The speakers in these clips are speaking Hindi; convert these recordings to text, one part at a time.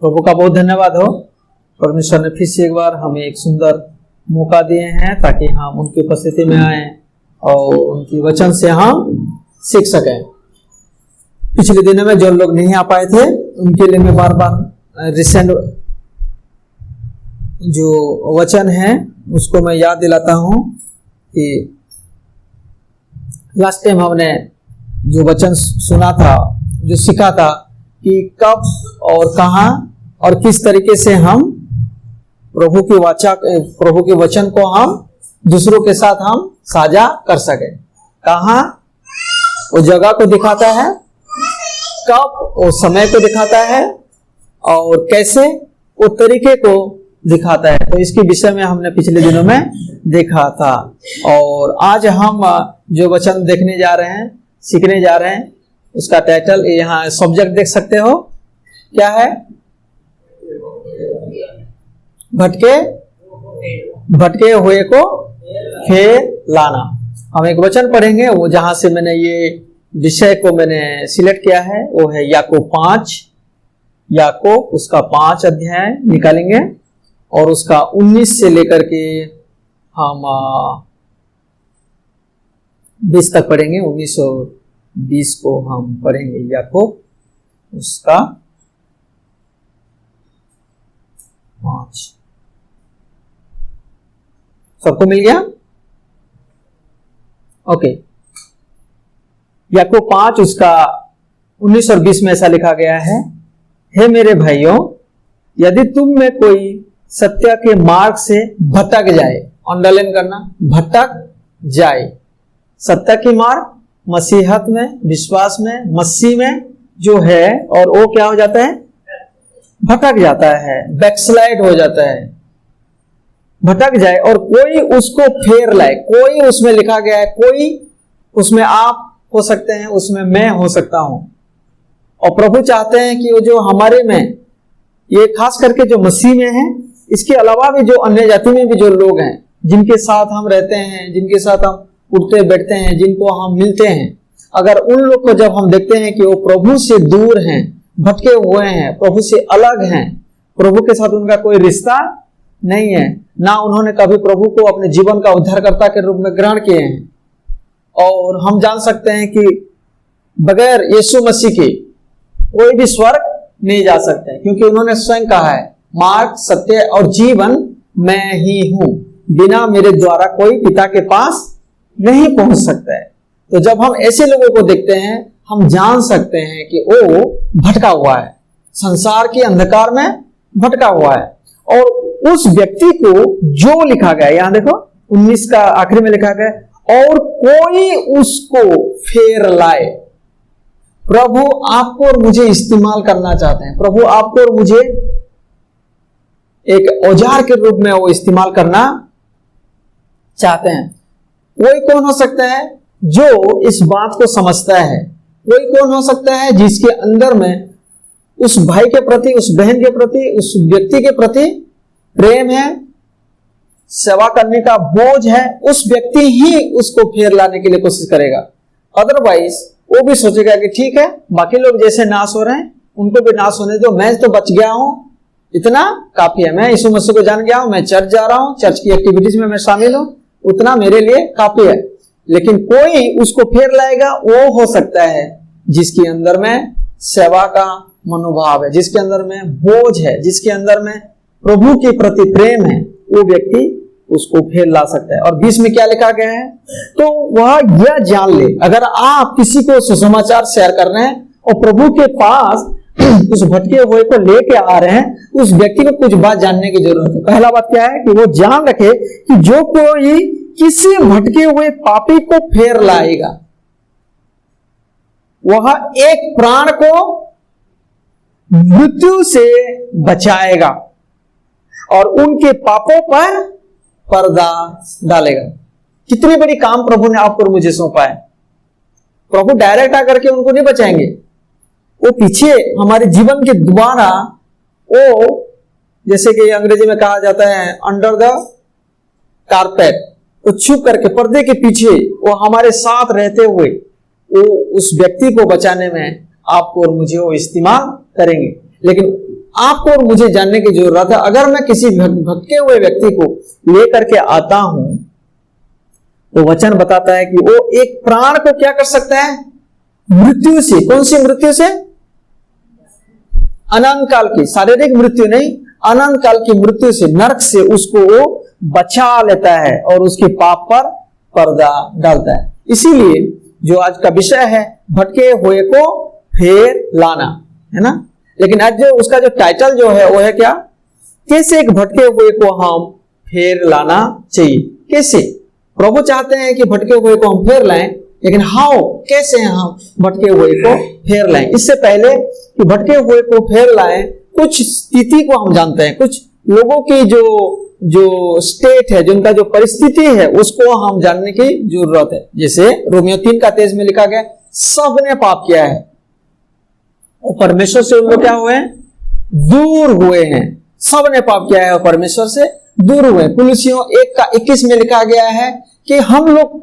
प्रभु का बहुत धन्यवाद हो। परमेश्वर ने फिर से एक बार हमें एक सुंदर मौका दिए हैं ताकि हम उनकी उपस्थिति में आए और उनकी वचन से हम सीख सकें। पिछले दिनों में जो लोग नहीं आ पाए थे उनके लिए मैं बार बार रिसेंट जो वचन है उसको मैं याद दिलाता हूं कि लास्ट टाइम हमने जो वचन सुना था, जो सीखा था कि कब और कहां और किस तरीके से हम प्रभु के वचन को हम दूसरों के साथ हम साझा कर सके। कहां वो जगह को दिखाता है, कब वो समय को दिखाता है और कैसे वो तरीके को दिखाता है। तो इसके विषय में हमने पिछले दिनों में देखा था और आज हम जो वचन देखने जा रहे हैं, सीखने जा रहे हैं, उसका टाइटल यहाँ सब्जेक्ट देख सकते हो, क्या है? भटके हुए को फेर लाना। हम एक वचन पढ़ेंगे, वो जहां से मैंने ये विषय को मैंने सिलेक्ट किया है वो है याकूब 5, याकूब उसका 5 अध्याय निकालेंगे और उसका 19 से लेकर के हम 20 तक पढ़ेंगे। 19 और 20 को हम पढ़ेंगे। याकूब उसका 5। सबको मिल गया? ओके। याकूब 5 उसका 19 और 20 में ऐसा लिखा गया है, हे मेरे भाइयों, यदि तुम में कोई सत्य के मार्ग से भटक जाए, अंडरलाइन करना, भटक जाए। सत्य की मार्ग मसीहत में, विश्वास में, मसीह में जो है, और वो क्या हो जाता है? भटक जाता है, बैकस्लाइड हो जाता है, भटक जाए और कोई उसको फेर लाए। कोई उसमें लिखा गया है, कोई उसमें आप हो सकते हैं, उसमें मैं हो सकता हूं। और प्रभु चाहते हैं कि वो जो हमारे में, ये खास करके जो मसीह में है, इसके अलावा भी जो अन्य जाति में भी जो लोग हैं, जिनके साथ हम रहते हैं, जिनके साथ हम उठते बैठते हैं, जिनको हम मिलते हैं, अगर उन लोग को जब हम देखते हैं कि वो प्रभु से दूर हैं, भटके हुए हैं, प्रभु से अलग हैं, प्रभु के साथ उनका कोई रिश्ता नहीं है, ना उन्होंने कभी प्रभु को अपने जीवन का उद्धारकर्ता के रूप में ग्रहण किए हैं, और हम जान सकते हैं कि बगैर यीशु मसीह के कोई भी स्वर्ग नहीं जा सकते, क्योंकि उन्होंने स्वयं कहा है, मार्ग, सत्य और जीवन मैं ही हूं, बिना मेरे द्वारा कोई पिता के पास नहीं पहुंच सकता है। तो जब हम ऐसे लोगों को देखते हैं, हम जान सकते हैं कि वो भटका हुआ है, संसार के अंधकार में भटका हुआ है। और उस व्यक्ति को जो लिखा गया, यहां देखो 19 का आखिरी में लिखा गया, और कोई उसको फेर लाए। प्रभु आपको और मुझे इस्तेमाल करना चाहते हैं। प्रभु आपको और मुझे एक औजार के रूप में वो इस्तेमाल करना चाहते हैं। कोई कौन हो सकता है जो इस बात को समझता है? कोई कौन हो सकता है जिसके अंदर में उस भाई के प्रति, उस बहन के प्रति, उस व्यक्ति के प्रति प्रेम है, सेवा करने का बोझ है? उस व्यक्ति ही उसको फेर लाने के लिए कोशिश करेगा। अदरवाइज वो भी सोचेगा कि ठीक है, बाकी लोग जैसे नाश हो रहे हैं उनको भी नाश होने दो, मैं तो बच गया हूं, इतना काफी है, मैं यीशु मसीह को जान गया हूं, मैं चर्च जा रहा हूं, चर्च की एक्टिविटीज में मैं शामिल हूं, उतना मेरे लिए काफी है। लेकिन कोई उसको फेर लाएगा, वो हो सकता है जिसके अंदर में सेवा का मनोभाव है, जिसके अंदर में बोझ है, जिसके अंदर में प्रभु के प्रति प्रेम है, वो व्यक्ति उसको फेर ला सकता है। और 20 में क्या लिखा गया है? तो वह यह जान ले, अगर आप किसी को सुसमाचार शेयर कर रहे हैं और प्रभु के पास उस भटके हुए को लेके आ रहे हैं, उस व्यक्ति को कुछ बात जानने की जरूरत है। पहला बात क्या है कि वो जान रखे कि जो कोई किसी भटके हुए पापी को फेर लाएगा, वह एक प्राण को मृत्यु से बचाएगा और उनके पापों पर पर्दा डालेगा। कितनी बड़ी काम प्रभु ने आपको और मुझे सौंपा है। प्रभु डायरेक्ट आकर के उनको नहीं बचाएंगे, वो पीछे हमारे जीवन के द्वारा, वो जैसे कि अंग्रेजी में कहा जाता है अंडर द कारपेट, वो छुप करके पर्दे के पीछे वो हमारे साथ रहते हुए वो उस व्यक्ति को बचाने में आपको और मुझे वो इस्तेमाल करेंगे। लेकिन आपको और मुझे जानने की जरूरत है। अगर मैं किसी भटके हुए व्यक्ति को लेकर के आता हूं तो वचन बताता है कि वो एक प्राण को क्या कर सकता है? मृत्यु से। कौन सी मृत्यु से? अनंत काल की, शारीरिक मृत्यु नहीं, अनंत काल की मृत्यु से, नरक से उसको वो बचा लेता है और उसके पाप पर पर्दा डालता है। इसीलिए जो आज का विषय है, भटके हुए को फेर लाना, है ना। लेकिन आज जो उसका जो टाइटल जो है वो है क्या? कैसे एक भटके हुए को हम फेर लाना चाहिए। कैसे? प्रभु चाहते हैं कि भटके हुए को हम फेर लाएं, लेकिन हाउ, कैसे हम भटके हुए को फेर लाएं। इससे पहले कि भटके हुए को फेर लाएं, कुछ स्थिति को हम जानते हैं, कुछ लोगों की जो स्टेट है, जो उनका जो परिस्थिति है, उसको हम जानने की जरूरत है। जैसे रोमियो 3:23 में लिखा गया, सबने पाप किया है और परमेश्वर से उन लोग क्या हुए हैं? दूर हुए हैं। सबने पाप किया है और परमेश्वर से दूर हुए। कुलुसियों 1:21 में लिखा गया है कि हम लोग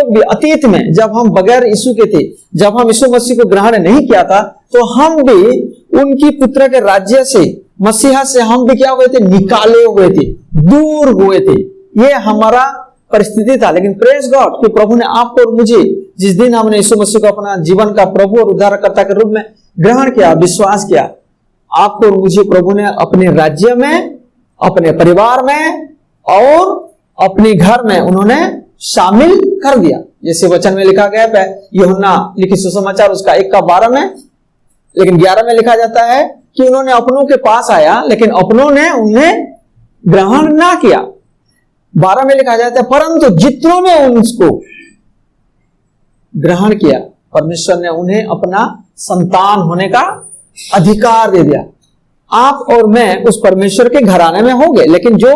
भी अतीत में, जब हम बगैर यीशु के थे, जब हम यीशु मसीह को ग्रहण नहीं किया था, तो हम भी उनकी पुत्र के राज्य से, मसीहा से हम भी क्या हुए थे? निकाले हुए थे, दूर हुए थे। ये हमारा परिस्थिति था। लेकिन प्रेज गॉड कि प्रभु ने आपको और मुझे, जिस दिन हमने यीशु मसीह को अपना जीवन का प्रभु और उद्धारकर्ता के रूप में ग्रहण किया, विश्वास किया, आपको और मुझे प्रभु ने अपने राज्य में, अपने परिवार में और अपने घर में उन्होंने शामिल कर दिया। जैसे वचन में लिखा गया है, यूहन्ना लिखित सुसमाचार उसका 1:12 में, लेकिन 11 में लिखा जाता है कि उन्होंने अपनों के पास आया, लेकिन अपनों ने उन्हें ग्रहण ना किया। 12 में लिखा जाता है, परंतु जितनों ने उसको ग्रहण किया, परमेश्वर ने उन्हें अपना संतान होने का अधिकार दे दिया। आप और मैं उस परमेश्वर के घराने में होंगे। लेकिन जो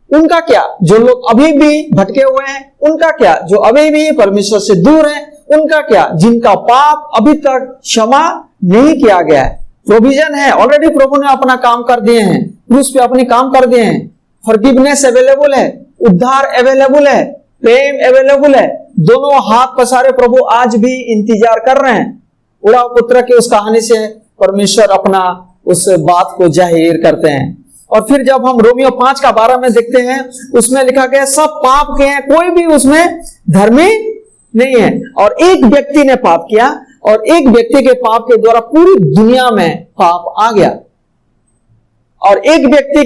उनका क्या? जो लोग अभी भी भटके हुए हैं, उनका क्या? जो अभी भी परमेश्वर से दूर हैं, उनका क्या? जिनका पाप अभी तक क्षमा नहीं किया गया है। प्रोविजन है, ऑलरेडी प्रभु ने अपना काम कर दिए हैं, क्रूस पे अपने काम कर दिए हैं। फॉरगिवनेस अवेलेबल है, उद्धार अवेलेबल है, प्रेम अवेलेबल है। दोनों हाथ पसारे प्रभु आज भी इंतजार कर रहे हैं। उड़ाव पुत्र की उस कहानी से परमेश्वर अपना उस बात को जाहिर करते हैं। और फिर जब हम रोमियो 5:12 में देखते हैं, उसमें लिखा गया, सब पाप के हैं, कोई भी उसमें धर्मी नहीं है। और एक व्यक्ति ने पाप किया और एक व्यक्ति के पाप के द्वारा पूरी दुनिया में पाप आ गया। और एक व्यक्ति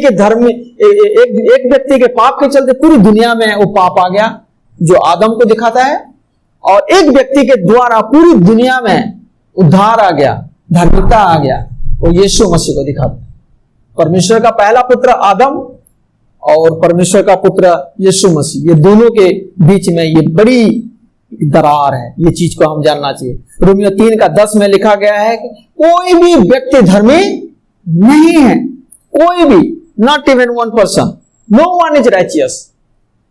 के पाप के चलते पूरी दुनिया में वो पाप आ गया, जो आदम को दिखाता है। और एक व्यक्ति के द्वारा पूरी दुनिया में उद्धार आ गया, धार्मिकता आ गया, वो यीशु मसीह को दिखाता है। परमेश्वर का पहला पुत्र आदम और परमेश्वर का पुत्र यीशु मसीह, ये दोनों के बीच में ये बड़ी दरार है। ये चीज को हम जानना चाहिए। रोमियो 3:10 में लिखा गया है कि कोई भी व्यक्ति धर्मी नहीं है, कोई भी, not even one person, no one is righteous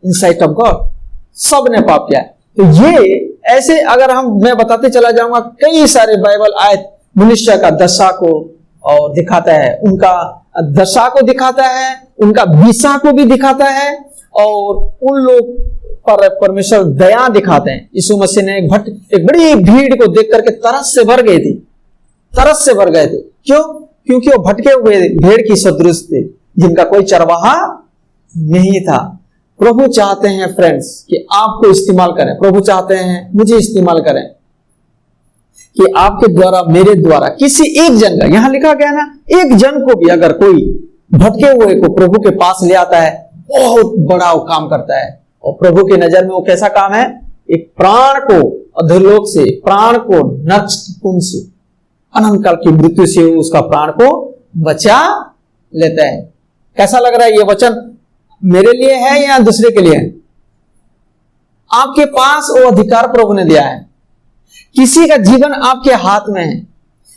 in sight of God. सब ने पाप किया है। तो ये ऐसे अगर मैं बताते चला जाऊंगा, कई सारे बाइबल आयत मनुष्य का दशा को और दिखाता है, उनका दशा को दिखाता है, उनका दिशा को भी दिखाता है, और उन लोग पर परमेश्वर दया दिखाते हैं। यीशु मसीह ने एक बड़ी भीड़ को देख करके तरस से भर गए थे, तरस से भर गए थे। क्यों? क्योंकि वो भटके हुए भेड़ की सदृश थे, जिनका कोई चरवाहा नहीं था। प्रभु चाहते हैं फ्रेंड्स कि आपको इस्तेमाल करें। प्रभु चाहते हैं मुझे इस्तेमाल करें कि आपके द्वारा, मेरे द्वारा किसी एक जन का, यहां लिखा गया ना, एक जन को भी अगर कोई भटके हुए को प्रभु के पास ले आता है, बहुत बड़ा वो काम करता है। और प्रभु की नजर में वो कैसा काम है? एक प्राण को अधोलोक से, प्राण को नरक कुंड से, अनंत काल की मृत्यु से उसका प्राण को बचा लेता है। कैसा लग रहा है? ये वचन मेरे लिए है या दूसरे के लिए है? आपके पास वो अधिकार प्रभु ने दिया है। किसी का जीवन आपके हाथ में है,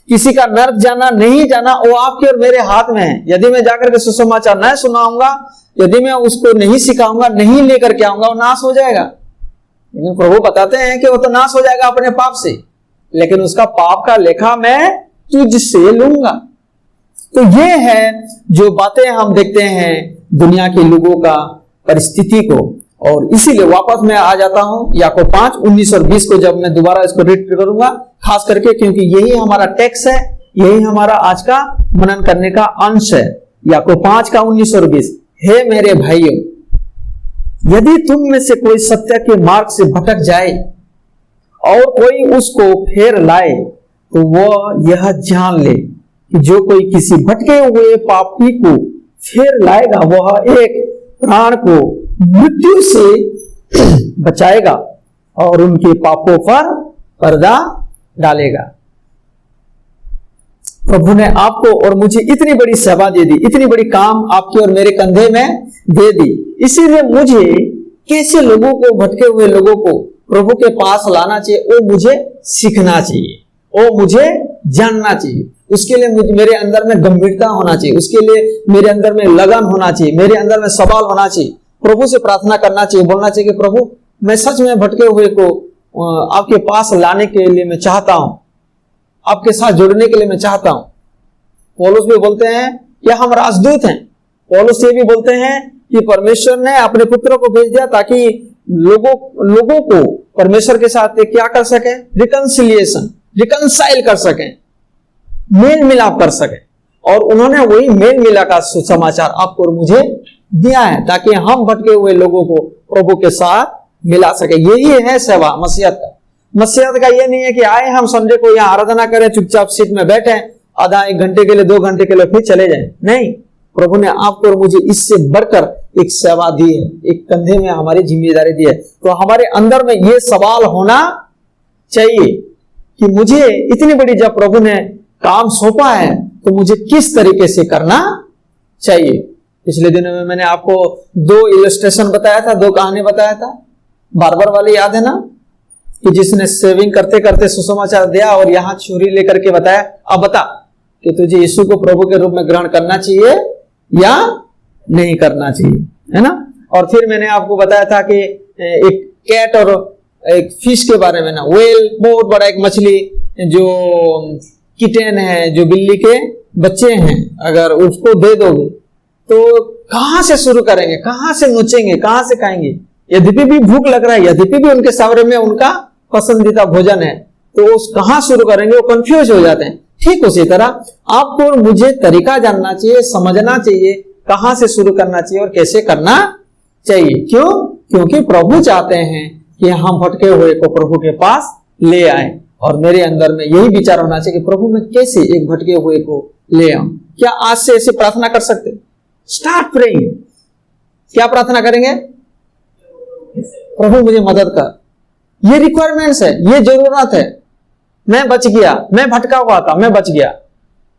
किसी का नरक जाना नहीं जाना वो आपके और मेरे हाथ में है। यदि मैं जाकर के सुसमाचार न सुनाऊंगा, यदि मैं उसको नहीं सिखाऊंगा, नहीं लेकर के आऊंगा, वो नाश हो जाएगा। लेकिन प्रभु बताते हैं कि वो तो नाश हो जाएगा अपने पाप से, लेकिन उसका पाप का लेखा मैं तुझसे लूंगा। तो ये है जो बातें हम देखते हैं दुनिया के लोगों का परिस्थिति को। और इसीलिए वापस मैं आ जाता हूं याकूब 5:19 और 20 को, जब मैं दोबारा इसको रीड करूंगा, खास करके क्योंकि यही हमारा टेक्स्ट है, यही हमारा आज का मनन करने का अंश है। याकूब 5 का 19 और 20। हे मेरे भाइयों, यदि तुम में से कोई सत्य के मार्ग से भटक जाए और कोई उसको फेर लाए, तो वह यह जान ले कि जो कोई किसी भटके हुए पापी को फेर लाएगा, वह एक प्राण को मृत्यु से बचाएगा और उनके पापों पर पर्दा डालेगा। प्रभु ने आपको और मुझे इतनी बड़ी सेवा दे दी, इतनी बड़ी काम आपके और मेरे कंधे में दे दी। इसीलिए मुझे कैसे लोगों को, भटके हुए लोगों को प्रभु के पास लाना चाहिए, वो मुझे सीखना चाहिए, वो मुझे जानना चाहिए। उसके लिए मेरे अंदर में गंभीरता होना चाहिए, उसके लिए मेरे अंदर में लगन होना चाहिए, मेरे अंदर में सवाल होना चाहिए। प्रभु से प्रार्थना करना चाहिए, बोलना चाहिए कि प्रभु मैं सच में भटके हुए को आपके पास लाने के लिए मैं चाहता हूं, आपके साथ जुड़ने के लिए मैं चाहता हूं। पौलुस भी बोलते हैं कि हम राजदूत हैं। पौलुस ये भी बोलते हैं कि परमेश्वर ने अपने पुत्र को भेज दिया ताकि लोगों को परमेश्वर के साथ क्या कर सके, रिकंसाइल कर सके, मेल मिलाप कर सके। और उन्होंने वही मेल मिलाप का सुसमाचार आपको और मुझे दिया है ताकि हम भटके हुए लोगों को प्रभु के साथ मिला सके। यही है सेवा मसीहत का। मसीहत का ये नहीं है कि आए हम संडे को यहाँ आराधना करें, चुपचाप सीट में बैठे आधा 1 घंटे के लिए 2 घंटे के लिए फिर चले जाएं। नहीं, प्रभु ने आपको और मुझे इससे बढ़कर एक सेवा दी है, एक कंधे में हमारी जिम्मेदारी दी है। तो हमारे अंदर में ये सवाल होना चाहिए कि मुझे इतनी बड़ी जब प्रभु ने काम सौंपा है तो मुझे किस तरीके से करना चाहिए। पिछले दिनों में मैंने आपको 2 इलस्ट्रेशन बताया था, 2 कहानी बताया था। बार्बर वाले याद है ना, कि जिसने सेविंग करते करते सुसमाचार दिया और यहां छुरी लेकर के बताया, अब बता कि तुझे यीशु को प्रभु के रूप में ग्रहण करना चाहिए या नहीं करना चाहिए, है ना। और फिर मैंने आपको बताया था कि एक कैट और एक फिश के बारे में ना, व्हेल बहुत बड़ा एक मछली जो किटेन है, जो बिल्ली के बच्चे हैं, अगर उसको दे दोगे तो कहां से शुरू करेंगे, कहां से नोचेंगे, कहां से खाएंगे। यद्यपि भी भूख लग रहा है, यद्यपि भी उनके सामने में उनका पसंदीदा भोजन है, तो उस कहां शुरू करेंगे, वो कंफ्यूज हो जाते हैं। ठीक उसी तरह आपको और मुझे तरीका जानना चाहिए, समझना चाहिए कहां से शुरू करना चाहिए और कैसे करना चाहिए। क्यों? क्योंकि प्रभु चाहते हैं कि हम भटके हुए को प्रभु के पास ले आए। और मेरे अंदर में यही विचार होना चाहिए कि प्रभु मैं कैसे एक भटके हुए को ले आऊं। क्या आज से ऐसे प्रार्थना कर सकते? Start praying. क्या प्रार्थना करेंगे? प्रभु मुझे मदद कर। ये रिक्वायरमेंट्स है, ये जरूरत है। मैं बच गया, मैं भटका हुआ था, मैं बच गया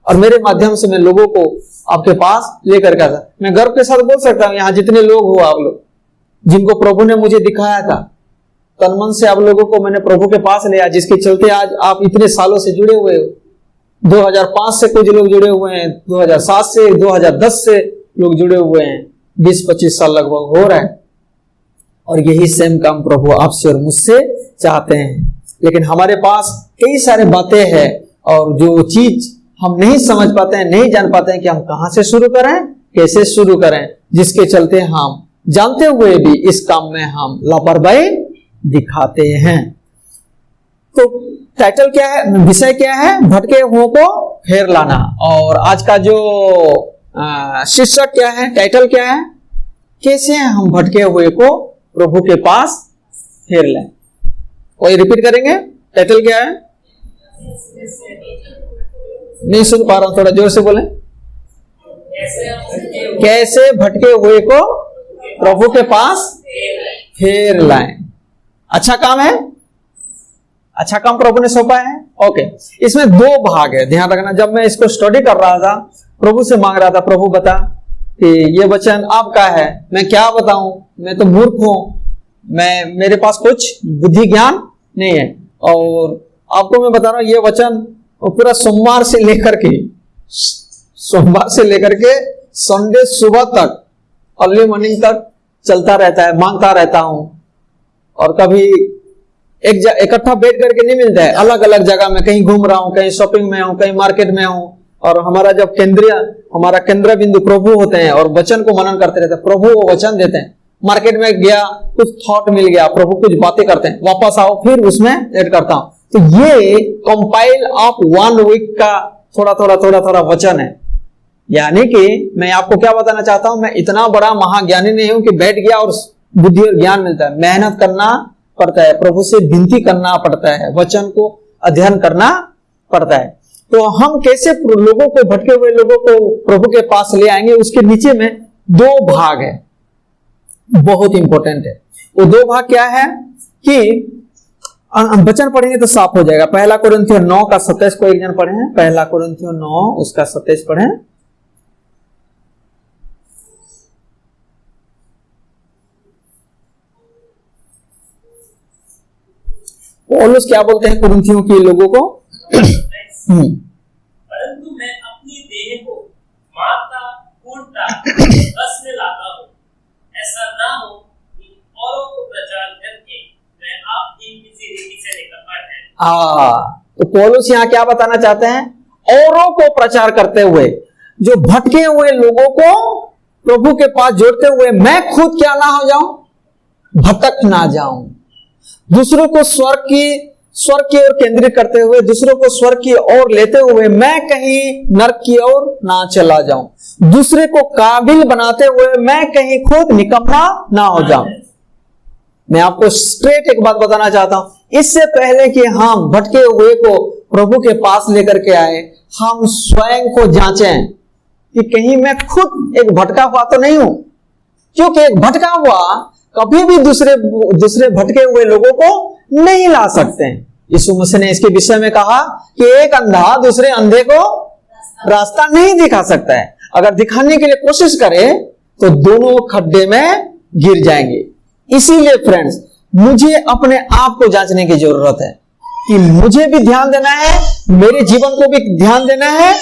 और मेरे माध्यम से मैं लोगों को आपके पास लेकर के आता। मैं गर्व के साथ बोल सकता हूं, यहां जितने लोग हो आप लोग, जिनको प्रभु ने मुझे दिखाया था, तन मन से आप लोगों को मैंने प्रभु के पास लिया, जिसके चलते आज आप इतने सालों से जुड़े हुए हो। 2005 से कुछ लोग जुड़े हुए हैं, 2007 से, 2010 से लोग जुड़े हुए हैं, 20-25 साल लगभग हो रहा है। और यही सेम काम प्रभु आपसे और मुझसे चाहते हैं। लेकिन हमारे पास कई सारे बातें हैं और जो चीज हम नहीं समझ पाते हैं, नहीं जान पाते हैं कि हम कहां से शुरू करें, कैसे शुरू करें, जिसके चलते हम जानते हुए भी इस काम में हम लापरवाही दिखाते हैं। तो टाइटल क्या है, विषय क्या है? भटके हुओं को फेर लाना। और आज का जो शीर्षक क्या है, टाइटल क्या है? कैसे हम भटके हुए को प्रभु के पास फेर लें। कोई रिपीट करेंगे? टाइटल क्या है? नहीं सुन पा रहा हूं, थोड़ा जोर से बोलें। कैसे भटके हुए को प्रभु के पास फेर लाएं। अच्छा काम है, अच्छा काम प्रभु ने सौंपा है। ओके, इसमें 2 भाग है, ध्यान रखना। जब मैं इसको स्टडी कर रहा था, प्रभु से मांग रहा था, प्रभु बता कि ये वचन आपका है, मैं क्या बताऊं, मैं तो मूर्ख हूं, मेरे पास कुछ बुद्धि ज्ञान नहीं है। और आपको मैं बता रहा हूं, ये वचन पूरा सोमवार से लेकर के संडे सुबह तक, अर्ली मॉर्निंग तक चलता रहता है, मांगता रहता हूं। और कभी इकट्ठा बैठ करके नहीं मिलता है, अलग अलग जगह में कहीं घूम रहा हूं, कहीं शॉपिंग में हूं, कहीं मार्केट में हूं। और हमारा जब हमारा केंद्र बिंदु प्रभु होते हैं और वचन को मनन करते रहते हैं। प्रभु वो वचन देते हैं। मार्केट में गया, कुछ थॉट मिल गया, प्रभु कुछ बातें करते हैं, वापस आओ, फिर उसमें ऐड करता हूं। तो ये कंपाइल ऑफ 1 वीक का थोड़ा थोड़ा वचन है। यानी कि मैं आपको क्या बताना चाहता हूं, मैं इतना बड़ा महाज्ञानी नहीं हूं कि बैठ गया और बुद्धि और ज्ञान मिलता है। मेहनत करना पड़ता है, प्रभु से विनती करना पड़ता है, वचन को अध्ययन करना पड़ता है। तो हम कैसे लोगों को, भटके हुए लोगों को प्रभु के पास ले आएंगे, उसके नीचे में 2 भाग है, बहुत इंपॉर्टेंट है। वो 2 भाग क्या है कि वचन पढ़ेंगे तो साफ हो जाएगा। पहला कोरिन्थियों 9 का 27 को एक जन पढ़े हैं, पहला कोरिन्थियों 9 उसका 27 पढ़े। पौलुस क्या बोलते हैं कुरिन्थियों के लोगों को? परंतु मैं अपनी देह को मारता कूटता रस में लाता हूँ, ऐसा ना हो कि औरों को प्रचार करके मैं आपकी किसी रीति से निकलता है। तो पौलुस यहाँ क्या बताना चाहते हैं? औरों को प्रचार करते हुए, जो भटके हुए लोगों को प्रभु के पास जोड़ते हुए, मैं खुद क्या ना हो जाऊं, भटक ना जाऊं। दूसरों को स्वर्ग की ओर केंद्रित करते हुए, दूसरों को स्वर्ग की ओर लेते हुए मैं कहीं नरक की ओर ना चला जाऊं। दूसरे को काबिल बनाते हुए मैं कहीं खुद निकम्मा ना हो जाऊं। मैं आपको स्ट्रेट एक बात बताना चाहता हूं, इससे पहले कि हम भटके हुए को प्रभु के पास लेकर के आए, हम स्वयं को जांचें कि कहीं मैं खुद एक भटका हुआ तो नहीं हूं। क्योंकि एक भटका हुआ कभी भी दूसरे भटके हुए लोगों को नहीं ला सकते हैं। यीशु मसीह ने इसके विषय में कहा कि एक अंधा दूसरे अंधे को रास्ता नहीं दिखा सकता है। अगर दिखाने के लिए कोशिश करे तो दोनों खड्डे में गिर जाएंगे। इसीलिए फ्रेंड्स, मुझे अपने आप को जांचने की जरूरत है कि मुझे भी ध्यान देना है, मेरे जीवन को भी ध्यान देना है,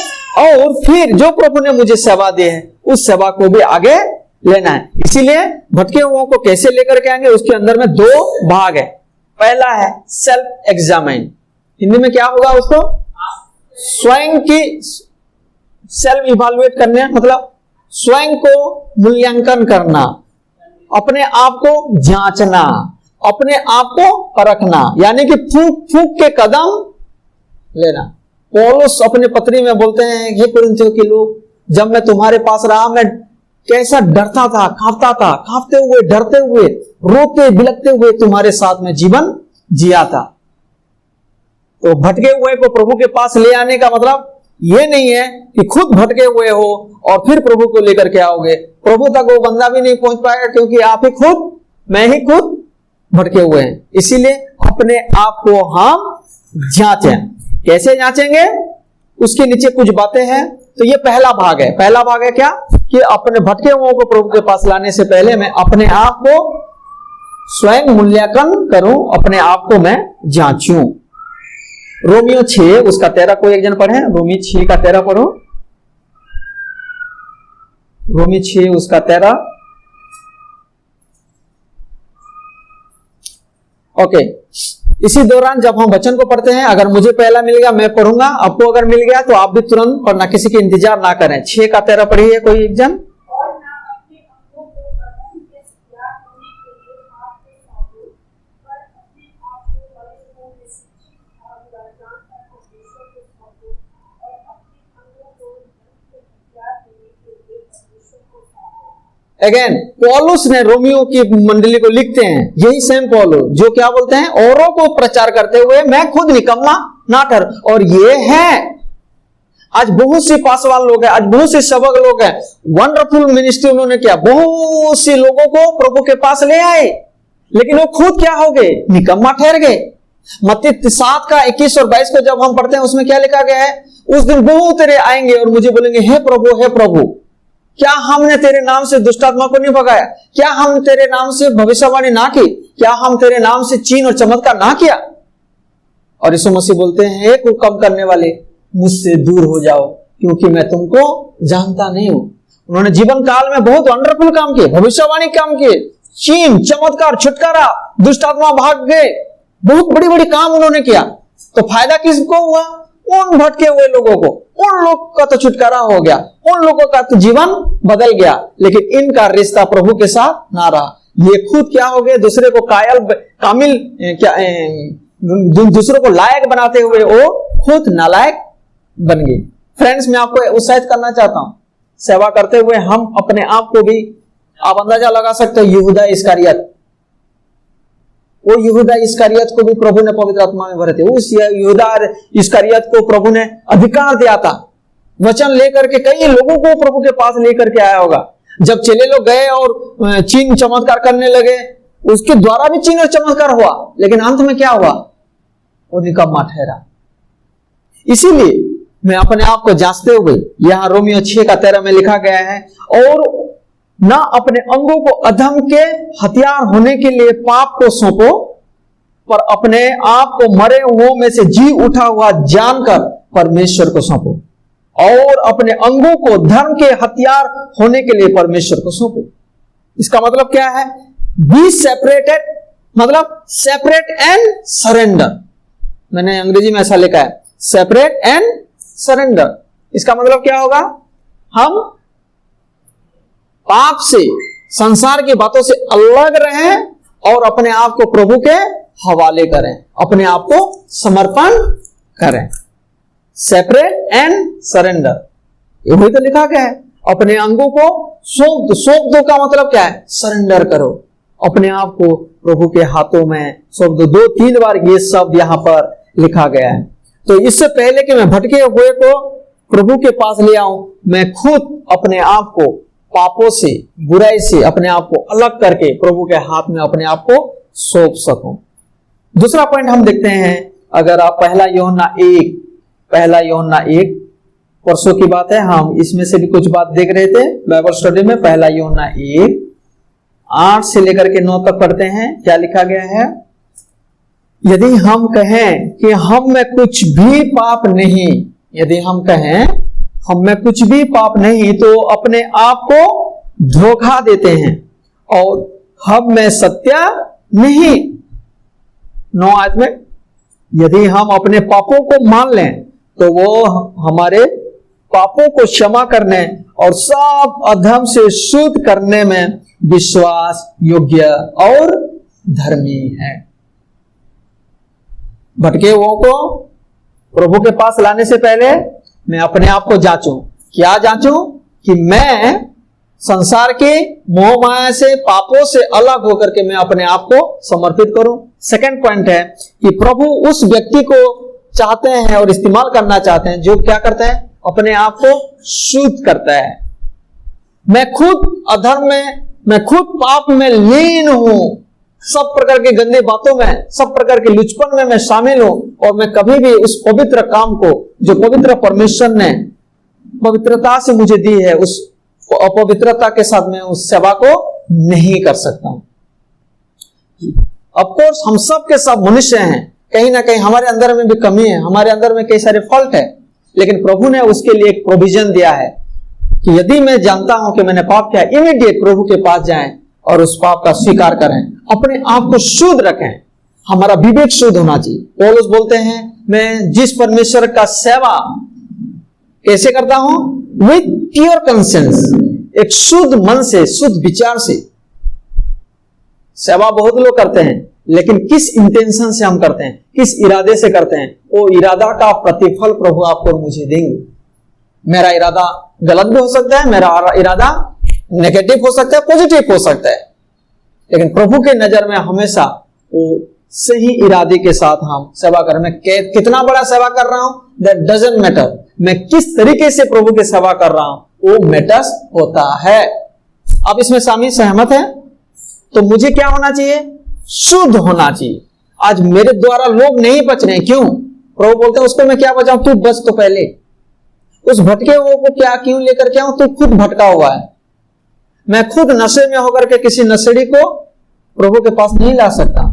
और फिर जो प्रभु ने मुझे सेवा दी है उस सेवा को भी आगे लेना है। इसीलिए भटके हुओं को कैसे लेकर के आएंगे, उसके अंदर में 2 भाग है। पहला है सेल्फ एग्जामिन, हिंदी में क्या होगा उसको? स्वयं की सेल्फ इवैल्यूएट करने, मतलब स्वयं को मूल्यांकन करना, अपने आप को जांचना, अपने आप को परखना, यानी कि फूंक फूंक के कदम लेना। पौलुस अपने पत्री में बोलते हैं, हे कुरिन्थियों के लोग, जब मैं तुम्हारे पास रहा मैं कैसा डरता था, कांपते हुए, डरते हुए, रोते बिलखते हुए तुम्हारे साथ में जीवन जिया था। तो भटके हुए को प्रभु के पास ले आने का मतलब यह नहीं है कि खुद भटके हुए हो और फिर प्रभु को लेकर के आओगे। प्रभु तक वो बंदा भी नहीं पहुंच पाएगा, क्योंकि आप ही खुद, मैं ही खुद भटके हुए हैं। इसीलिए अपने आप को हम जांचें। कैसे जांचेंगे, उसके नीचे कुछ बातें हैं। तो ये पहला भाग है। पहला भाग है क्या कि अपने भटके हुओं को प्रभु के पास लाने से पहले मैं अपने आप को स्वयं मूल्यांकन करूं, अपने आप को मैं जांचूं। रोमियो 6 उसका 13 को एक जन पढ़े, रोमी 6 का 13 पढ़ो। रोमी 6 उसका 13। ओके, इसी दौरान जब हम वचन को पढ़ते हैं, अगर मुझे पहला मिल गया मैं पढ़ूंगा, आपको अगर मिल गया तो आप भी तुरंत पढ़ना, किसी के इंतजार ना करें। 6 का 13 पढ़िए कोई एक जन। अगेन पौलुस ने रोमियो की मंडली को लिखते हैं, यही सेम पौलुस जो क्या बोलते हैं, औरों को प्रचार करते हुए मैं खुद निकम्मा ना ठहर। और ये है, आज बहुत सी पासवान लोग हैं, आज बहुत से सबक लोग हैं, वंडरफुल मिनिस्ट्री उन्होंने किया, बहुत से लोगों को प्रभु के पास ले आए, लेकिन वो खुद क्या हो गए, निकम्मा ठहर गए। मत्ती 7 का 21 और 22 को जब हम पढ़ते हैं, उसमें क्या लिखा गया है, उस दिन बहुत तेरे आएंगे और मुझे बोलेंगे, हे प्रभु, क्या हमने तेरे नाम से दुष्टात्मा को नहीं भगाया? क्या हम तेरे नाम से भविष्यवाणी ना की? क्या हम तेरे नाम से चिन्ह और चमत्कार ना किया? और यीशु मसीह बोलते हैं, हे कुकर्म करने वाले, मुझसे दूर हो जाओ, क्योंकि मैं तुमको जानता नहीं हूं। उन्होंने जीवन काल में बहुत वंडरफुल काम किए, भविष्यवाणी काम किए, चिन्ह चमत्कार, छुटकारा, दुष्टात्मा भाग गए, बहुत बड़ी बड़ी काम उन्होंने किया। तो फायदा किसको हुआ? उन भटके हुए लोगों को। उन लोगों का तो छुटकारा हो गया, उन लोगों का तो जीवन बदल गया, लेकिन इनका रिश्ता प्रभु के साथ ना रहा। ये खुद क्या हो गए, दूसरे को दूसरों को लायक बनाते हुए वो खुद नालायक बन गई। फ्रेंड्स, मैं आपको उत्साहित करना चाहता हूं, सेवा करते हुए हम अपने आप को भी, आप अंदाजा लगा सकते हो, यहूदा इस्करियत, वो यहूदा इस्करियत को भी प्रभु ने पवित्र आत्मा में भरे थे। उस यहूदा इस्करियत को प्रभु ने अधिकार दिया था, वचन लेकर के कई लोगों को प्रभु के पास लेकर के आया होगा। जब चेले लोग गए और चिन्ह चमत्कार करने लगे, उसके द्वारा भी चिन्ह और चमत्कार हुआ, लेकिन अंत में क्या हुआ? वो निकम्मा ठहरा। इसीलिए मैं अपने आप को जांचते हुए, यहां रोमियो 6:13 में लिखा गया है, और ना अपने अंगों को अधर्म के हथियार होने के लिए पाप को सौंपो, पर अपने आप को मरे हुओं में से जी उठा हुआ जानकर परमेश्वर को सौंपो, और अपने अंगों को धर्म के हथियार होने के लिए परमेश्वर को सौंपो। इसका मतलब क्या है? बी सेपरेटेड, मतलब सेपरेट एंड सरेंडर। मैंने अंग्रेजी में ऐसा लिखा है, सेपरेट एंड सरेंडर। इसका मतलब क्या होगा? हम पाप से, संसार की बातों से अलग रहें और अपने आप को प्रभु के हवाले करें, अपने आप को समर्पण करें। सेपरेट एंड सरेंडर, यही तो लिखा गया है। अपने अंगों को सौंप दो का मतलब क्या है? सरेंडर करो, अपने आप को प्रभु के हाथों में सौंप दो। 2-3 बार ये शब्द यहां पर लिखा गया है। तो इससे पहले कि मैं भटके हुए को प्रभु के पास ले आऊं, मैं खुद अपने आप को पापों से, बुराई से अपने आप को अलग करके प्रभु के हाथ में अपने आप को सौंप सकूं। दूसरा पॉइंट हम देखते हैं, अगर आप पहला यूहन्ना 1, परसों की बात है, हम इसमें से भी कुछ बात देख रहे थे बाइबल स्टडी में। पहला यूहन्ना 1:8 से लेकर के 9 तक पढ़ते हैं। क्या लिखा गया है? यदि हम कहें कि हम में कुछ भी पाप नहीं, यदि हम कहें हम में कुछ भी पाप नहीं, तो अपने आप को धोखा देते हैं और हम में सत्य नहीं। 9 आयत में, यदि हम अपने पापों को मान लें तो वो हमारे पापों को क्षमा करने और सब अधर्म से शुद्ध करने में विश्वास योग्य और धर्मी है। भटके हुओं को प्रभु के पास लाने से पहले मैं अपने आप को जांचूं। क्या जांचूं? कि मैं संसार के मोह माया से, पापों से अलग होकर के मैं अपने आप को समर्पित करूं। सेकंड पॉइंट है कि प्रभु उस व्यक्ति को चाहते हैं और इस्तेमाल करना चाहते हैं जो क्या करता है? अपने आप को शुद्ध करता है। मैं खुद अधर्म में, मैं खुद पाप में लीन हूं, सब प्रकार के गंदे बातों में, सब प्रकार के लुचपन में मैं शामिल हूं, और मैं कभी भी उस पवित्र काम को जो पवित्र परमेश्वर ने पवित्रता से मुझे दी है, उस अपवित्रता के साथ मैं उस सेवा को नहीं कर सकता हूं। ऑफ कोर्स हम सब के सब मनुष्य हैं, कहीं ना कहीं हमारे अंदर में भी कमी है, हमारे अंदर में कई सारे फॉल्ट है, लेकिन प्रभु ने उसके लिए एक प्रोविजन दिया है कि यदि मैं जानता हूं कि मैंने पाप किया, इमीडिएट प्रभु के पास जाएं और उस पाप का स्वीकार करें, अपने आप को शुद्ध रखें। हमारा विवेक शुद्ध होना चाहिए। पौलुस बोलते हैं, मैं जिस परमेश्वर का सेवा कैसे करता हूं? विथ प्योर कंसेंस, एक शुद्ध मन से, शुद्ध विचार से। सेवा बहुत लोग करते हैं, लेकिन किस इंटेंशन से हम करते हैं, किस इरादे से करते हैं, वो इरादा का प्रतिफल प्रभु आपको और मुझे देंगे। मेरा इरादा गलत भी हो सकता है, मेरा इरादा नेगेटिव हो सकता है, पॉजिटिव हो सकता है, लेकिन प्रभु के नजर में हमेशा वो सही इरादे के साथ हम सेवा करें। मैं कितना बड़ा सेवा कर रहा हूं, दैट डजंट मैटर। मैं किस तरीके से प्रभु की सेवा कर रहा हूं, वो मैटर्स होता है। अब इसमें स्वामी सहमत है? तो मुझे क्या होना चाहिए? शुद्ध होना चाहिए। आज मेरे द्वारा लोग नहीं बच रहे, क्यों? प्रभु बोलते हैं उसको मैं क्या बचाऊं? तू बच तो पहले। उस भटके हुए को क्या क्यों लेकर के आऊं? तू खुद भटका हुआ है। मैं खुद नशे में होकर के किसी नशेड़ी को प्रभु के पास नहीं ला सकता।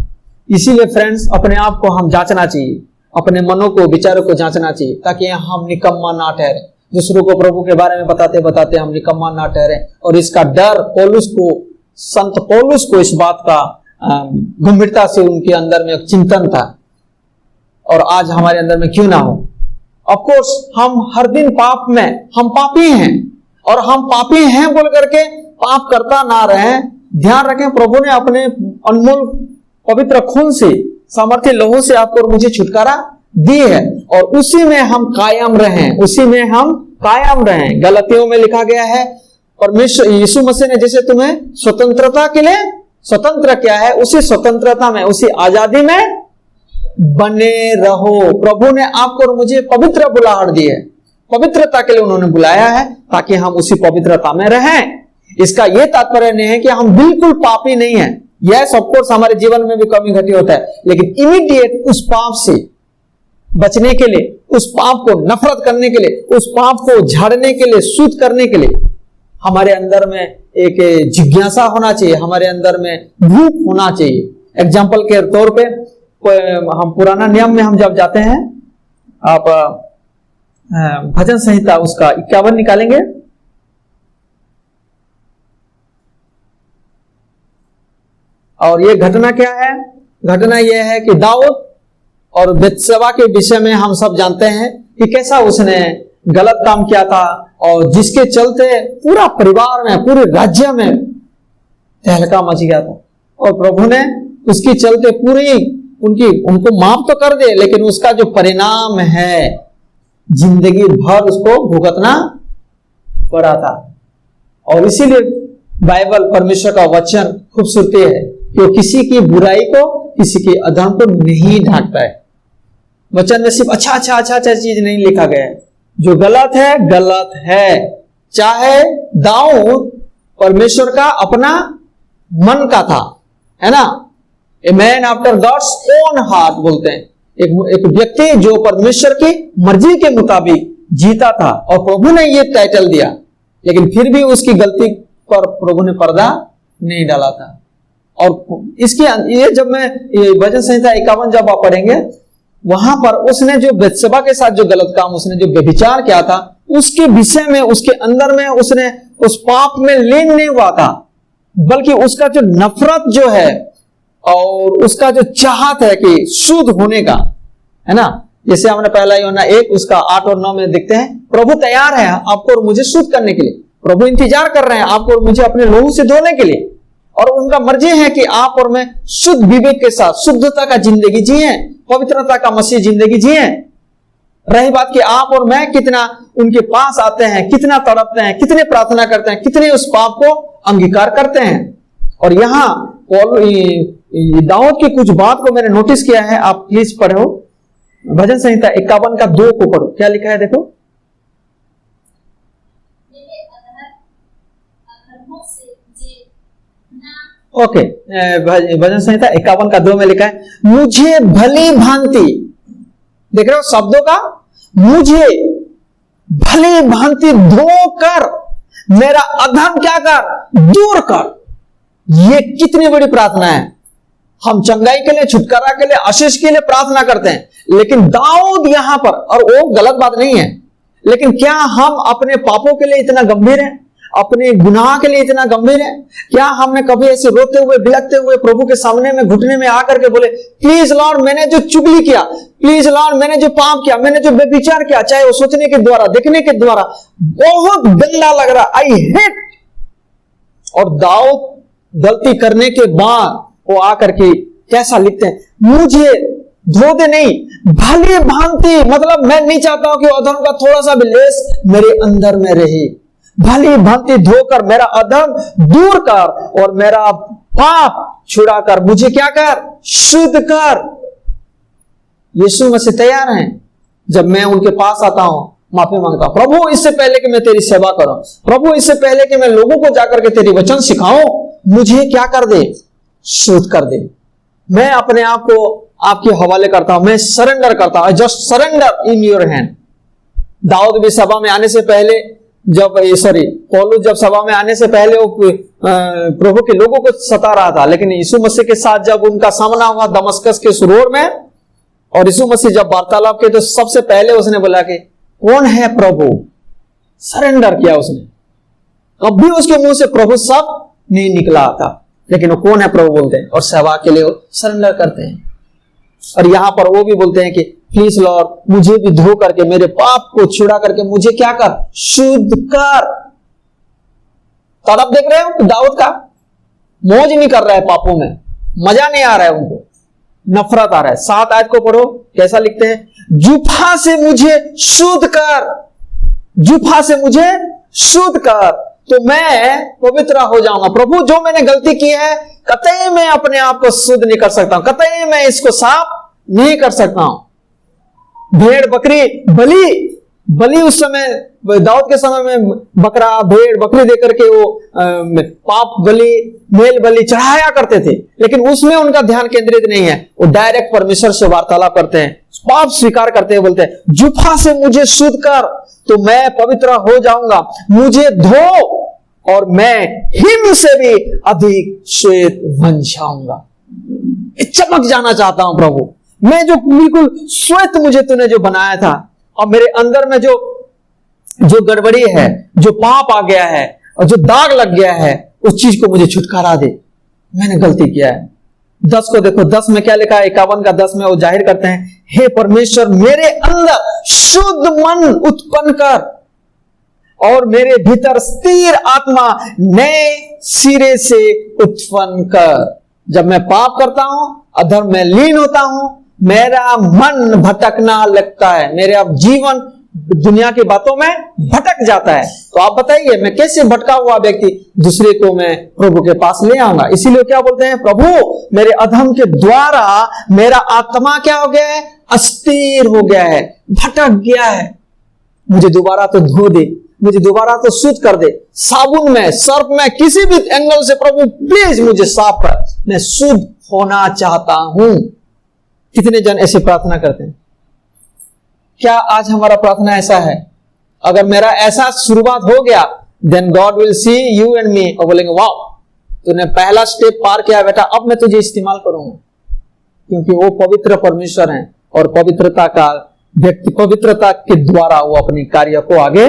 इसीलिए फ्रेंड्स, अपने आप को हम जांचना चाहिए, अपने मनों को, विचारों को जांचना चाहिए, ताकि हम निकम्मा ना ठहरे, दूसरों को प्रभु के बारे में बताते बताते हम निकम्मा ना ठहरे। और इसका डर पौलुस को, संत पौलुस को इस बात का गंभीरता से उनके अंदर में एक चिंतन था, और आज हमारे अंदर में क्यों ना हो। ऑफ कोर्स हम हर दिन पाप में, हम पापी हैं, और हम पापी हैं बोल करके पाप करता ना रहे। ध्यान रखें, प्रभु ने अपने अनमोल पवित्र खून से, सामर्थ्य लहू से आपको और मुझे छुटकारा दी है और उसी में हम कायम रहें, उसी में हम कायम रहें। गलतियों में लिखा गया है परमेश्वर यीशु मसीह ने जैसे तुम्हें स्वतंत्रता के लिए स्वतंत्र किया है, उसी स्वतंत्रता में, उसी आजादी में बने रहो। प्रभु ने आपको और मुझे पवित्र बुलाहट दी है, पवित्रता के लिए उन्होंने बुलाया है ताकि हम उसी पवित्रता में रहें। इसका यह तात्पर्य नहीं है कि हम बिल्कुल पापी नहीं है। यस ऑफ कोर्स हमारे जीवन में भी कमी घटी होता है, लेकिन इमीडिएट उस पाप से बचने के लिए, उस पाप को नफरत करने के लिए, उस पाप को झाड़ने के लिए, शुद्ध करने के लिए हमारे अंदर में एक जिज्ञासा होना चाहिए, हमारे अंदर में भूख होना चाहिए। एग्जाम्पल के तौर पे हम पुराना नियम में हम जब जाते हैं, आप भजन संहिता उसका 51 निकालेंगे। और ये घटना क्या है? घटना यह है कि दाऊद और बेतशेबा के विषय में हम सब जानते हैं कि कैसा उसने गलत काम किया था और जिसके चलते पूरा परिवार में, पूरे राज्य में तहलका मच गया था। और प्रभु ने उसके चलते पूरी उनको माफ तो कर दे, लेकिन उसका जो परिणाम है जिंदगी भर उसको भुगतना पड़ा था। और इसीलिए बाइबल, परमेश्वर का वचन खूबसूरती है कि वो किसी की बुराई को, किसी के अधर्म को नहीं ढांकता है। वचन में सिर्फ अच्छा चीज नहीं लिखा गया है। जो गलत है गलत है। चाहे दाऊद परमेश्वर का अपना मन का था, है ना, a man after God's own heart बोलते हैं, एक व्यक्ति जो परमेश्वर की मर्जी के मुताबिक जीता था। और प्रभु ने ये टाइटल दिया, लेकिन फिर भी उसकी गलती पर प्रभु ने पर्दा नहीं डाला था। और इसकी ये जब मैं ये भजन संहिता 51 जब आप पढ़ेंगे, वहां पर उसने जो बेतशेबा के साथ जो गलत काम, उसने जो व्यभिचार किया था, उसके विषय में, उसके अंदर में उसने उस पाप में लीन नहीं हुआ था, बल्कि उसका जो नफरत जो है और उसका जो चाहत है कि शुद्ध होने का, है ना, जैसे हमने पहला यूहन्ना 1 उसका 8 और 9 में देखते हैं, प्रभु तैयार है आपको और मुझे शुद्ध करने के लिए। प्रभु इंतजार कर रहे हैं आपको और मुझे अपने लहू से धोने के लिए, और उनका मर्जी है कि आप और मैं शुद्ध विवेक के साथ शुद्धता का जिंदगी जिए, पवित्रता का मसीह जिंदगी जिए। रही बात कि आप और मैं कितना उनके पास आते हैं, कितना तड़पते हैं, कितने प्रार्थना करते हैं, कितने उस पाप को अंगीकार करते हैं। और यहां दाऊद की कुछ बात को मैंने नोटिस किया है, आप प्लीज पढ़ो भजन संहिता 51 का 2 को पढ़ो। क्या लिखा है देखो। ओके, भजन संहिता 51 का 2 में लिखा है, मुझे भली भांति, देख रहे हो शब्दों का, मुझे भली भांति धोकर मेरा अधर्म क्या कर, दूर कर। ये कितनी बड़ी प्रार्थना है। हम चंगाई के लिए, छुटकारा के लिए, आशीष के लिए प्रार्थना करते हैं, लेकिन दाऊद यहां पर, और वो गलत बात नहीं है, लेकिन क्या हम अपने पापों के लिए इतना गंभीर हैं, अपने गुनाह के लिए इतना गंभीर है? क्या हमने कभी ऐसे रोते हुए, बिलखते हुए प्रभु के सामने में घुटने में आकर के बोले, प्लीज लॉर्ड मैंने जो चुगली किया, प्लीज लॉर्ड मैंने जो पाप किया, मैंने जो व्यभिचार किया, चाहे वो सोचने के द्वारा, देखने के द्वारा, बहुत गंदा लग रहा, आई हेट। और दाऊद गलती करने के बाद वो आकर के कैसा लिखते हैं, मुझे धो दे नहीं, भली भांति, मतलब मैं नहीं चाहता हूं कि अधर्म का थोड़ा सा भी लेस मेरे अंदर में रहे। भली भांति धोकर मेरा अधर्म दूर कर और मेरा पाप छुड़ा कर, मुझे क्या कर, शुद्ध कर। यीशु मसीह तैयार हैं, जब मैं उनके पास आता हूं, माफी मांगता हूं, प्रभु इससे पहले कि मैं तेरी सेवा करूं, प्रभु इससे पहले कि मैं लोगों को जाकर के तेरी वचन सिखाऊं, मुझे क्या कर दे, शुद्ध कर दे। मैं अपने आप को आपके हवाले करता हूं, मैं सरेंडर करता हूं, just surrender in your hand. Daud भी सभा में आने से पहले, पौलुस जब सभा में आने से पहले वो प्रभु के लोगों को सता रहा था, लेकिन यीशु मसीह के साथ जब उनका सामना हुआ दमस्कस के सुरोर में, और यीशु मसीह जब वार्तालाप किए, तो सबसे पहले उसने बोला कि कौन है प्रभु, सरेंडर किया उसने। कभी उसके मुंह से प्रभु शब्द नहीं निकला था, लेकिन वो कौन है प्रभु बोलते हैं, और सेवा के लिए वो सरेंडर करते हैं। और यहां पर वो भी बोलते हैं कि प्लीज लॉर्ड मुझे भी धो करके, मेरे पाप को छुड़ा करके मुझे क्या कर, शुद्ध कर। तड़प देख रहे हो दाऊद का, मौज नहीं कर रहा है पापों में, मजा नहीं आ रहा है उनको, नफरत आ रहा है। 7 आयत को पढ़ो, कैसा लिखते हैं, जुफा से मुझे शुद्ध कर, जुफा से मुझे शुद्ध कर, तो मैं पवित्र हो जाऊंगा। प्रभु, जो मैंने गलती की है, कतई मैं अपने आप को शुद्ध नहीं कर सकता हूं, कतई मैं इसको साफ नहीं कर सकता हूं। भेड़ बकरी बलि उस समय दाऊद के समय में बकरा भेड़ बकरी देकर के वो पाप बलि मेल बलि चढ़ाया करते थे, लेकिन उसमें उनका ध्यान केंद्रित नहीं है। वो डायरेक्ट परमेश्वर से वार्तालाप करते हैं, पाप स्वीकार करते हैं, बोलते हैं जुफा से मुझे शुद्ध कर तो मैं पवित्र हो जाऊंगा, मुझे धो और मैं हिम से भी अधिक श्वेत बन जाऊंगा। चमक जाना चाहता हूं प्रभु, मैं जो बिल्कुल श्वेत मुझे तूने जो बनाया था, और मेरे अंदर में जो गड़बड़ी है, जो पाप आ गया है और जो दाग लग गया है, उस चीज को मुझे छुटकारा दे। मैंने गलती किया है। 10 को देखो, 10 में क्या लिखा है? 51 का 10 में वो जाहिर करते हैं, हे परमेश्वर मेरे अंदर शुद्ध मन उत्पन्न कर और मेरे भीतर स्थिर आत्मा नए सिरे से उत्पन्न कर। जब मैं पाप करता हूं, अधर्म में लीन होता हूं, मेरा मन भटकना लगता है, मेरे अब जीवन दुनिया की बातों में भटक जाता है। तो आप बताइए, मैं कैसे भटका हुआ व्यक्ति दूसरे को मैं प्रभु के पास ले आऊंगा? इसीलिए क्या बोलते हैं, प्रभु मेरे अधर्म के द्वारा मेरा आत्मा क्या हो गया है? अस्थिर हो गया है, भटक गया है। मुझे दोबारा तो धो दे, मुझे दोबारा तो शुद्ध कर दे, साबुन में, सर्फ में, किसी भी एंगल से प्रभु प्लीज मुझे साफ कर, मैं शुद्ध होना चाहता हूं। कितने जन ऐसे प्रार्थना करते हैं? क्या आज हमारा प्रार्थना ऐसा है? अगर मेरा ऐसा शुरुआत हो गया, then God will see you and me और बोलेंगे वाह, तूने पहला स्टेप पार किया बेटा, अब मैं तुझे इस्तेमाल करूंगा। क्योंकि वो पवित्र परमेश्वर हैं और पवित्रता का व्यक्ति, पवित्रता के द्वारा वो अपने कार्य को आगे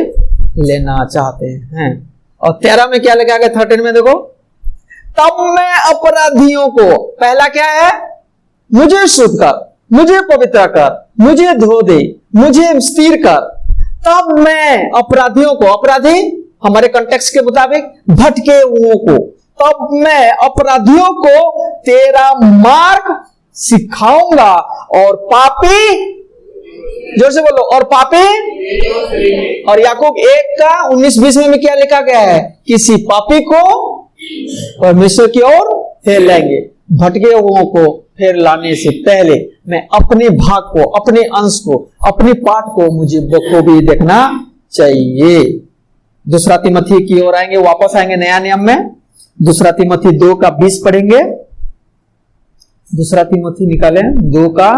लेना चाहते हैं। और 13 में क्या लिखा गया? 13 में देखो, तब मैं अपराधियों को, पहला क्या है? मुझे शुद्ध कर, मुझे पवित्र कर, मुझे धो दे, मुझे स्थिर कर। तब मैं अपराधियों को, अपराधी हमारे कॉन्टेक्स्ट के मुताबिक भटके हुओं को, तब मैं अपराधियों को तेरा मार्ग सिखाऊंगा और पापी, जोर से बोलो, और पापी। और याकूब 1 का 19-20 में क्या लिखा गया है? किसी पापी को परमेश्वर की ओर फेर लाएंगे। भटके हुओं को फेर लाने से पहले मैं अपने भाग को, अपने अंश को, अपने पाठ को मुझे बखूबी देखना चाहिए। 2 तिमोथी की ओर आएंगे, वापस आएंगे नया नियम में। 2 तिमोथी 2 का 20 पढ़ेंगे। 2 तिमोथी निकालें, 2 का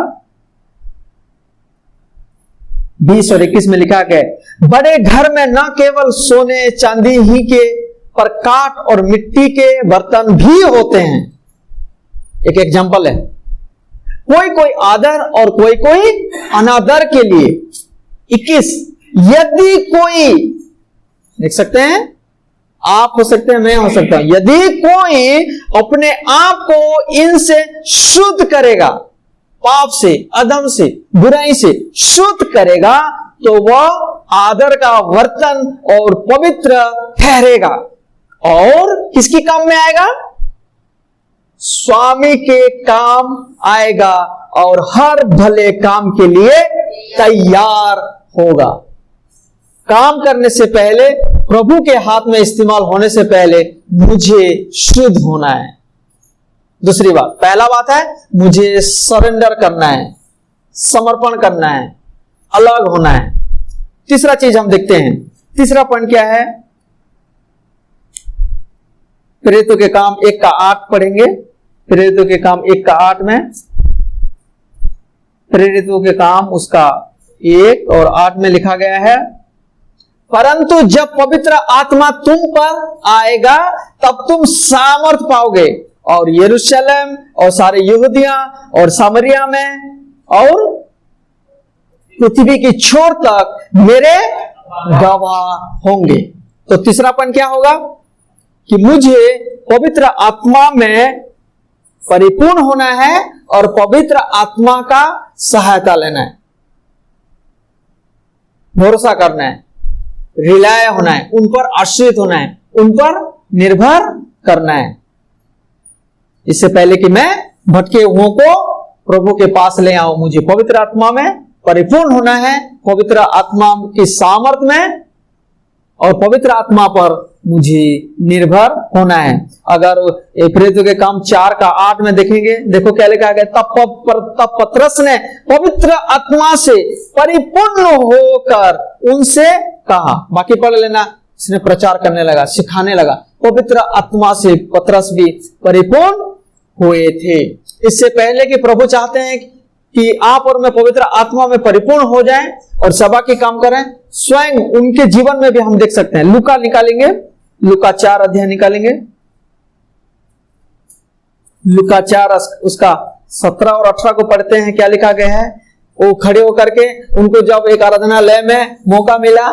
20 और 21 में लिखा गया, बड़े घर में न केवल सोने चांदी ही के, पर काठ और मिट्टी के बर्तन भी होते हैं। एक एग्जाम्पल है, कोई कोई आदर और कोई कोई अनादर के लिए। 21, यदि कोई, देख सकते हैं, आप हो सकते हैं, मैं हो सकता हूं, यदि कोई अपने आप को इनसे शुद्ध करेगा, पाप से, अधर्म से, बुराई से शुद्ध करेगा, तो वह आदर का वर्तन और पवित्र ठहरेगा और किसकी काम में आएगा? स्वामी के काम आएगा और हर भले काम के लिए तैयार होगा। काम करने से पहले, प्रभु के हाथ में इस्तेमाल होने से पहले मुझे शुद्ध होना है। दूसरी बात, पहला बात है मुझे सरेंडर करना है, समर्पण करना है, अलग होना है। तीसरा चीज हम देखते हैं, तीसरा पॉइंट क्या है? प्रेरितों के काम 1 का 8 पढ़ेंगे। प्रेरितों के काम 1 का 8 में, प्रेरितों के काम उसका 1 और 8 में लिखा गया है, परंतु जब पवित्र आत्मा तुम पर आएगा तब तुम सामर्थ पाओगे और यरूशलेम और सारे यहूदिया और सामरिया में और पृथ्वी की छोर तक मेरे गवाह होंगे। तो तीसरा पॉइंट क्या होगा कि मुझे पवित्र आत्मा में परिपूर्ण होना है और पवित्र आत्मा का सहायता लेना है, भरोसा करना है, रिलाय होना है, उन पर आश्रित होना है, उन पर निर्भर करना है। इससे पहले कि मैं भटके हुओं को प्रभु के पास ले आऊं, मुझे पवित्र आत्मा में परिपूर्ण होना है पवित्र आत्मा की सामर्थ्य में, और पवित्र आत्मा पर मुझे निर्भर होना है। अगर प्रेरितों के काम 4:8 में देखेंगे, देखो क्या लिखा गया, तब पतरस ने पवित्र आत्मा से परिपूर्ण होकर उनसे कहा। बाकी पढ़ लेना। इसने प्रचार करने लगा, सिखाने लगा। पवित्र आत्मा से पतरस भी परिपूर्ण हुए थे। इससे पहले कि प्रभु चाहते हैं कि आप और मैं पवित्र आत्मा में परिपूर्ण हो जाएं और सभा के काम करें, स्वयं उनके जीवन में भी हम देख सकते हैं। लूका निकालेंगे, लूका 4 अध्याय निकालेंगे। लूका 4 उसका 17 और 18 को पढ़ते हैं। क्या लिखा गया है, वो खड़े होकर के उनको जब एक आराधनालय में मौका मिला,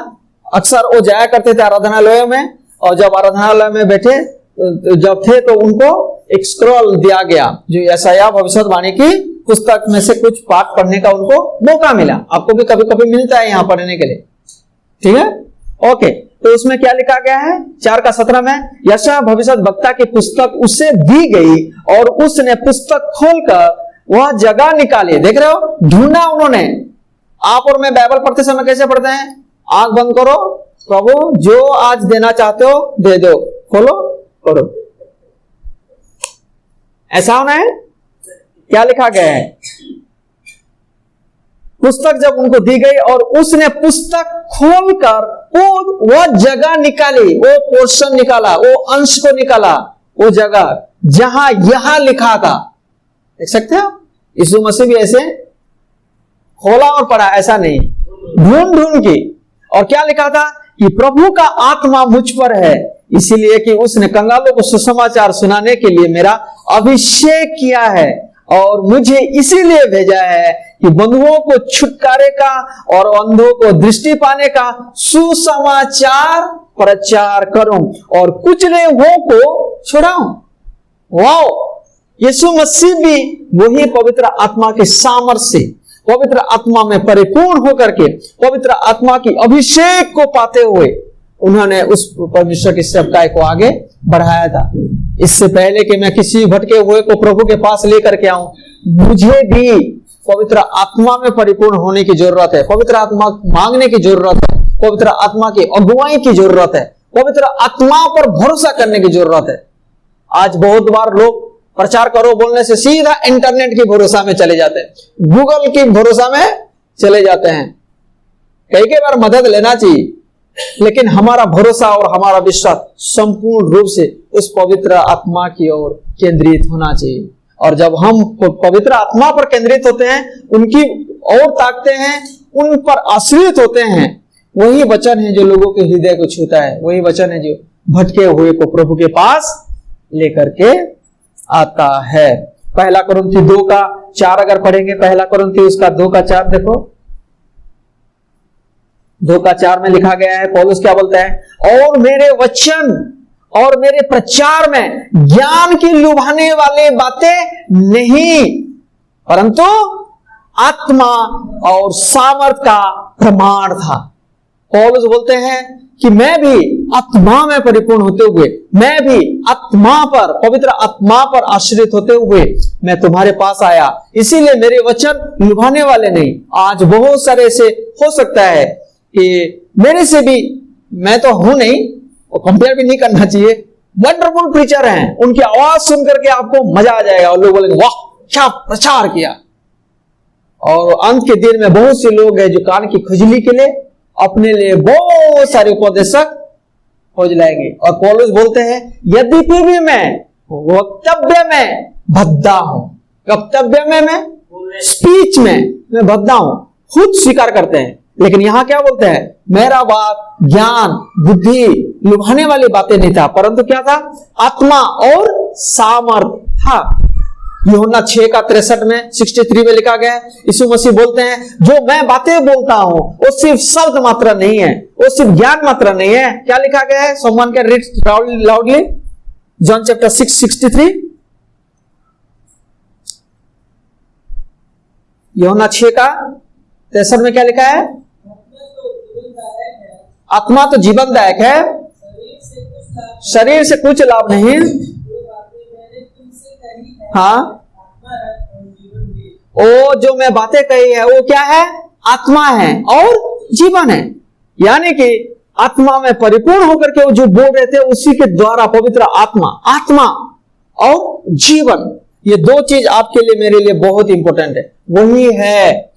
अक्सर वो जाया करते थे आराधनालय में, और जब आराधनालय में बैठे जब थे तो उनको एक स्क्रॉल दिया गया जो यशायाह भविष्यवाणी की पुस्तक में से कुछ पाठ पढ़ने का उनको मौका मिला। आपको भी कभी कभी मिलता है यहाँ पढ़ने के लिए, ठीक है, ओके। तो उसमें क्या लिखा गया है, 4:17 में, यशायाह भविष्यद्वक्ता की पुस्तक उसे दी गई और उसने पुस्तक खोलकर वह जगह निकाली। देख रहे हो, ढूंढा उन्होंने। आप और मैं बाइबल पढ़ते समय कैसे पढ़ते हैं, आंख बंद करो, प्रभु जो आज देना चाहते हो दे दो, खोलो पढ़ो, ऐसा होना है। क्या लिखा गया है, पुस्तक जब उनको दी गई और उसने पुस्तक खोलकर वो जगह निकाली, वो पोर्शन निकाला, वो अंश को निकाला, वो जगह जहां यहां लिखा था। देख सकते हो, यीशु मसीह भी ऐसे खोला और पढ़ा, ऐसा नहीं, ढूंढ ढूंढ के। और क्या लिखा था कि प्रभु का आत्मा मुझ पर है, इसीलिए कि उसने कंगालों को सुसमाचार सुनाने के लिए मेरा अभिषेक किया है, और मुझे इसीलिए भेजा है कि बंधुओं को छुटकारे का और अंधों को दृष्टि पाने का सुसमाचार प्रचार करूं और कुचले हुओं को छुड़ाऊं। वाओ, यीशु मसीह भी वही पवित्र आत्मा के सामर्थ्य से, पवित्र आत्मा में परिपूर्ण होकर के, पवित्र आत्मा की अभिषेक को पाते हुए उन्होंने उस परमेश्वर की सेवकाई को आगे बढ़ाया था। इससे पहले कि मैं किसी भटके हुए को प्रभु के पास लेकर के आऊं, मुझे भी पवित्र आत्मा में परिपूर्ण होने की जरूरत है, पवित्र आत्मा मांगने की जरूरत है, पवित्र आत्मा की अगुवाई की जरूरत है, पवित्र आत्मा पर भरोसा करने की जरूरत है। आज बहुत बार लोग प्रचार करो बोलने से सीधा इंटरनेट की भरोसा में चले जाते हैं, गूगल की भरोसा में चले जाते हैं। कई बार मदद लेना चाहिए, लेकिन हमारा भरोसा और हमारा विश्वास संपूर्ण रूप से उस पवित्र आत्मा की ओर केंद्रित होना चाहिए। और जब हम पवित्र आत्मा पर केंद्रित होते हैं, उनकी ओर ताकते हैं, उन पर आश्रित होते हैं, वही वचन है जो लोगों के हृदय को छूता है, वही वचन है जो भटके हुए को प्रभु के पास लेकर के आता है। 1 कुरिन्थी 2:4 अगर पढ़ेंगे, 1 कुरिन्थी उसका 2:4 देखो, 2:4 में लिखा गया है, पौलुस क्या बोलता है, और मेरे वचन और मेरे प्रचार में ज्ञान की लुभाने वाले बातें नहीं, परंतु आत्मा और सामर्थ का प्रमाण था। पौलुस बोलते हैं कि मैं भी आत्मा में परिपूर्ण होते हुए, मैं भी आत्मा पर, पवित्र आत्मा पर आश्रित होते हुए मैं तुम्हारे पास आया, इसीलिए मेरे वचन लुभाने वाले नहीं। आज बहुत सारे से हो सकता है कि मेरे से भी, मैं तो हूं नहीं, और कंपेयर भी नहीं करना चाहिए, वंडरफुल प्रीचर हैं, उनकी आवाज सुनकर के आपको मजा आ जाएगा और लोग बोलेंगे वाह क्या प्रचार किया। और अंत के दिन में बहुत से लोग हैं जो कान की खुजली के लिए अपने लिए बहुत सारे उपदेशक खोज लाएंगे। और पौलुस बोलते हैं, यद्यपि भी मैं वक्तव्य में भद्दा हूं, वक्तव्य में मैं स्पीच में मैं भद्दा हूं, खुद स्वीकार करते हैं। लेकिन यहां क्या बोलते हैं, मेरा बात ज्ञान बुद्धि लुभाने वाली बातें नहीं था, परंतु क्या था, आत्मा और सामर्थ था। यूहन्ना 6:63 में 63 में लिखा गया है, यीशु मसीह बोलते हैं, जो मैं बातें बोलता हूं वो सिर्फ शब्द मात्र नहीं है, वो सिर्फ ज्ञान मात्र नहीं है। क्या लिखा गया है, someone can read loudly, John chapter 6:63, यूहन्ना 6:63 में क्या लिखा है, आत्मा तो जीवनदायक है, शरीर से कुछ लाभ नहीं। हाँ, वो जो मैं बातें कही है वो क्या है, आत्मा है और जीवन है। यानी कि आत्मा में परिपूर्ण होकर के वो जो बोल रहे थे उसी के द्वारा पवित्र आत्मा और जीवन, ये दो चीज आपके लिए मेरे लिए बहुत इंपॉर्टेंट है। वही है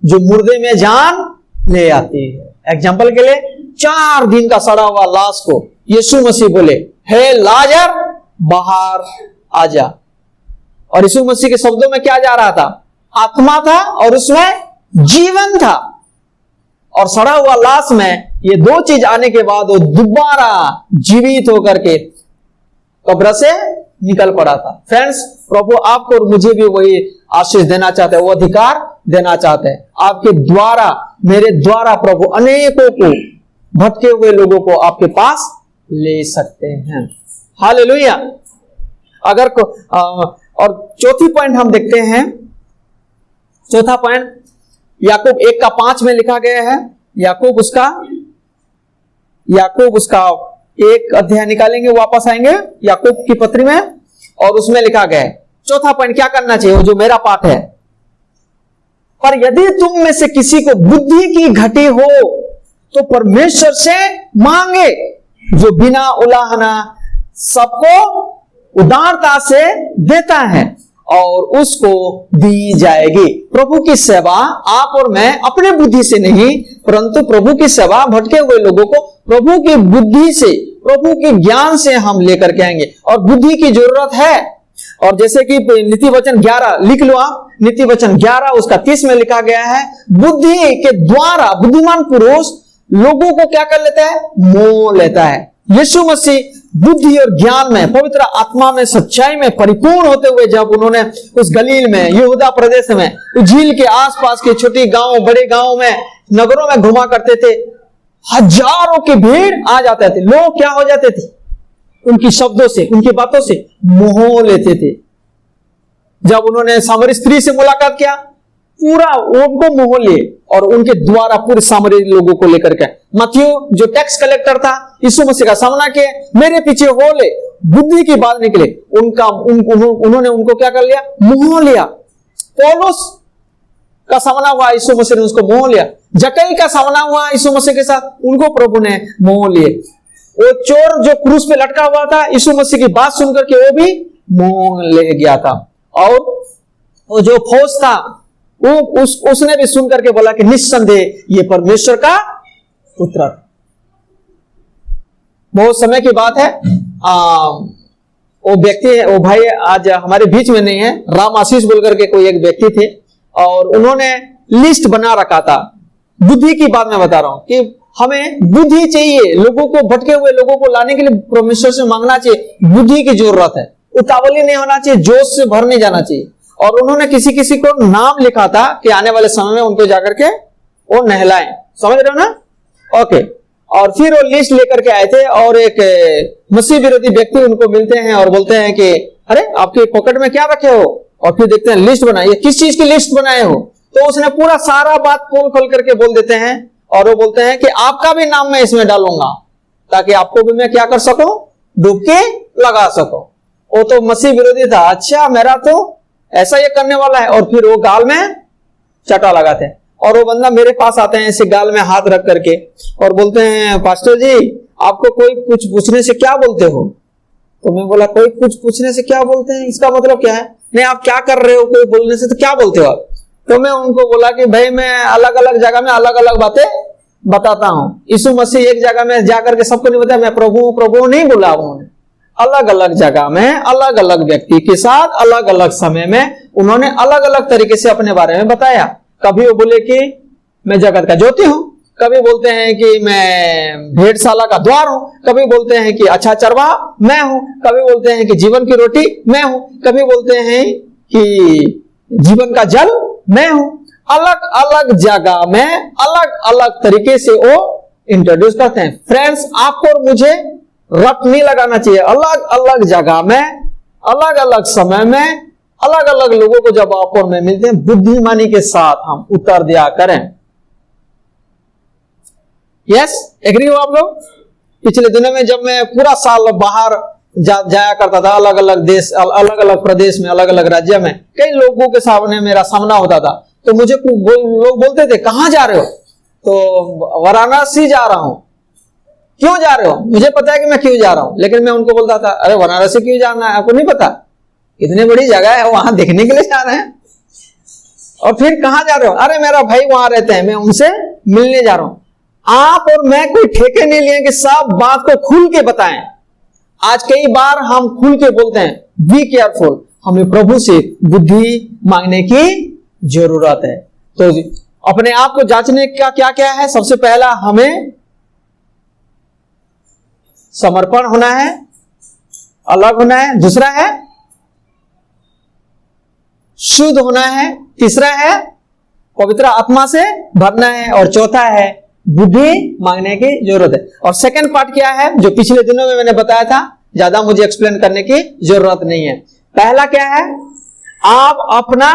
जो मुर्दे में जान ले आती है। एग्जाम्पल के लिए 4 दिन का सड़ा हुआ लाश को यीशु मसीह बोले, हे लाजर बाहर आजा, और यीशु मसीह के शब्दों में क्या जा रहा था? आत्मा था और उसमें जीवन था। और सड़ा हुआ लाश में ये दो चीज आने के बाद वो दोबारा जीवित होकर के कब्र से निकल पड़ा था। फ्रेंड्स, प्रभु आपको और मुझे भी वही आशीष देना चाहते हैं, वो अधिकार देना चाहते हैं। आपके द्वारा, मेरे द्वारा प्रभु अनेकों को, भटके हुए लोगों को आपके पास ले सकते हैं। हालेलुया। अगर और चौथी पॉइंट हम देखते हैं। चौथा पॉइंट याकूब 1:5 में लिखा गया है। याकूब उसका 1 अध्याय निकालेंगे, वापस आएंगे याकूब की पत्री में, और उसमें लिखा गया है चौथा पॉइंट क्या करना चाहिए, जो मेरा पाठ है। पर यदि तुम में से किसी को बुद्धि की घटी हो तो परमेश्वर से मांगे, जो बिना उलाहना सबको उदारता से देता है और उसको दी जाएगी। प्रभु की सेवा आप और मैं अपने बुद्धि से नहीं, परंतु प्रभु की सेवा भटके हुए लोगों को प्रभु की बुद्धि से, प्रभु के ज्ञान से हम लेकर के आएंगे। और बुद्धि की जरूरत है। और जैसे कि नीति वचन 11 लिख लो आप, नीति वचन 11 उसका 30 में लिखा गया है, बुद्धि के द्वारा बुद्धिमान पुरुष लोगों को क्या कर लेता है? मोह लेता है। यीशु मसीह बुद्धि और ज्ञान में, पवित्र आत्मा में, सच्चाई में परिपूर्ण होते हुए जब उन्होंने उस गलील में, यहूदा प्रदेश में, झील के आसपास के छोटे गांव, बड़े गांव में, नगरों में घुमा करते थे, हजारों की भीड़ आ जाते थे। लोग क्या हो जाते थे? उनकी शब्दों से, उनकी बातों से मोह लेते थे। जब उन्होंने सामरी स्त्री से मुलाकात किया, पूरा उनको मोह लिए और उनके द्वारा पूरे सामरी लोगों को लेकर के मथियो जो टैक्स कलेक्टर था, यीशु मसीह का सामना किया, मेरे पीछे हो ले, बुद्धि की बात निकले, उन्होंने उनको क्या कर लिया? मोह लिया। पौलुस का सामना हुआ, यीशु मसीह ने उसको मोह लिया। जक्कई का सामना हुआ यीशु मसीह के साथ, उनको प्रभु ने मोह लिए। वो चोर जो क्रूस पे लटका हुआ था, यीशु मसीह की बात सुनकर के वो भी मोह ले गया था। और वो जो फौज था उसने भी सुन करके बोला कि निस्संदेह ये परमेश्वर का पुत्र। बहुत समय की बात है, वो व्यक्ति है, वो भाई आज हमारे बीच में नहीं है, राम आशीष बोल करके कोई एक व्यक्ति थे, और उन्होंने लिस्ट बना रखा था। बुद्धि की बात मैं बता रहा हूं कि हमें बुद्धि चाहिए, लोगों को, भटके हुए लोगों को लाने के लिए परमेश्वर से मांगना चाहिए। बुद्धि की जरूरत है, उतावली नहीं होना चाहिए, जोश से भर नहीं जाना चाहिए। और उन्होंने किसी किसी को नाम लिखा था कि आने वाले समय में उनको जाकर के वो नहलाएं। समझ रहे हो ना? ओके। और फिर वो लिस्ट लेकर के आए थे, और एक मसीह विरोधी व्यक्ति उनको मिलते हैं और बोलते हैं कि अरे आपके पॉकेट में क्या रखे हो? और फिर देखते हैं लिस्ट बनाई, किस चीज की लिस्ट बनाए हो? तो उसने पूरा सारा बात पोल खोल करके बोल देते हैं, और वो बोलते हैं कि आपका भी नाम मैं इसमें डालूंगा ताकि आपको भी मैं क्या कर सकूं? डुबकी लगा सकूं। वो तो मसीह विरोधी था। अच्छा, मेरा तो ऐसा ये करने वाला है। और फिर वो गाल में चटा लगाते हैं, और वो बंदा मेरे पास आते हैं ऐसे गाल में हाथ रख करके और बोलते हैं, पास्टर जी आपको कोई कुछ पूछने से क्या बोलते हो? तो मैं बोला, कोई कुछ पूछने से क्या बोलते हैं, इसका मतलब क्या है? नहीं, आप क्या कर रहे हो कोई बोलने से, तो क्या बोलते हो आप? तो मैं उनको बोला कि भाई मैं अलग अलग जगह में अलग अलग बातें बताता हूं। यीशु मसीह एक जगह में जाकर के सबको नहीं बताया मैं प्रभु प्रभु नहीं बोला। उन्होंने अलग अलग जगह में अलग अलग व्यक्ति के साथ अलग अलग समय में उन्होंने अलग अलग तरीके से अपने बारे में बताया। कभी वो बोले कि मैं जगत का ज्योति हूं, कभी बोलते हैं कि मैं भेड़शाला का द्वार हूं, कभी बोलते हैं कि अच्छा चरवाहा मैं हूं, कभी बोलते हैं कि जीवन की रोटी मैं हूं, कभी बोलते हैं कि जीवन का जल मैं हूं। अलग अलग जगह में अलग अलग तरीके से वो इंट्रोड्यूस करते हैं। फ्रेंड्स, आपको और मुझे रट नहीं लगाना चाहिए। अलग अलग जगह में अलग अलग समय में अलग अलग लोगों को जब आप और मैं मिलते हैं, बुद्धिमानी के साथ हम उत्तर दिया करें। यस, एग्री हो आप लोग? पिछले दिनों में जब मैं पूरा साल बाहर जाया करता था, अलग अलग देश, अलग अलग प्रदेश में, अलग अलग राज्य में, कई लोगों के सामने मेरा सामना होता था, तो मुझे लोग बोलते थे कहाँ जा रहे हो, तो वाराणसी जा रहा हूं। क्यों जा रहे हो? मुझे पता है कि मैं क्यों जा रहा हूं, लेकिन मैं उनको बोलता था अरे वाराणसी क्यों जाना है, आपको नहीं पता? इतनी बड़ी जगह है, वहां देखने के लिए जा रहे हैं। और फिर कहाँ जा रहे हो? अरे मेरा भाई वहां रहते हैं, मैं उनसे मिलने जा रहा हूं। आप और मैं कोई ठेके नहीं लिए कि सब बात को खुल के बताएं। आज कई बार हम खुल के बोलते हैं, बी केयरफुल, हमें प्रभु से बुद्धि मांगने की जरूरत है। तो अपने आप को जांचने का क्या क्या है? सबसे पहला हमें समर्पण होना है, अलग होना है। दूसरा है शुद्ध होना है। तीसरा है पवित्र आत्मा से भरना है। और चौथा है बुद्धि मांगने की जरूरत है। और सेकंड पार्ट क्या है, जो पिछले दिनों में मैंने बताया था, ज्यादा मुझे एक्सप्लेन करने की जरूरत नहीं है। पहला क्या है, आप अपना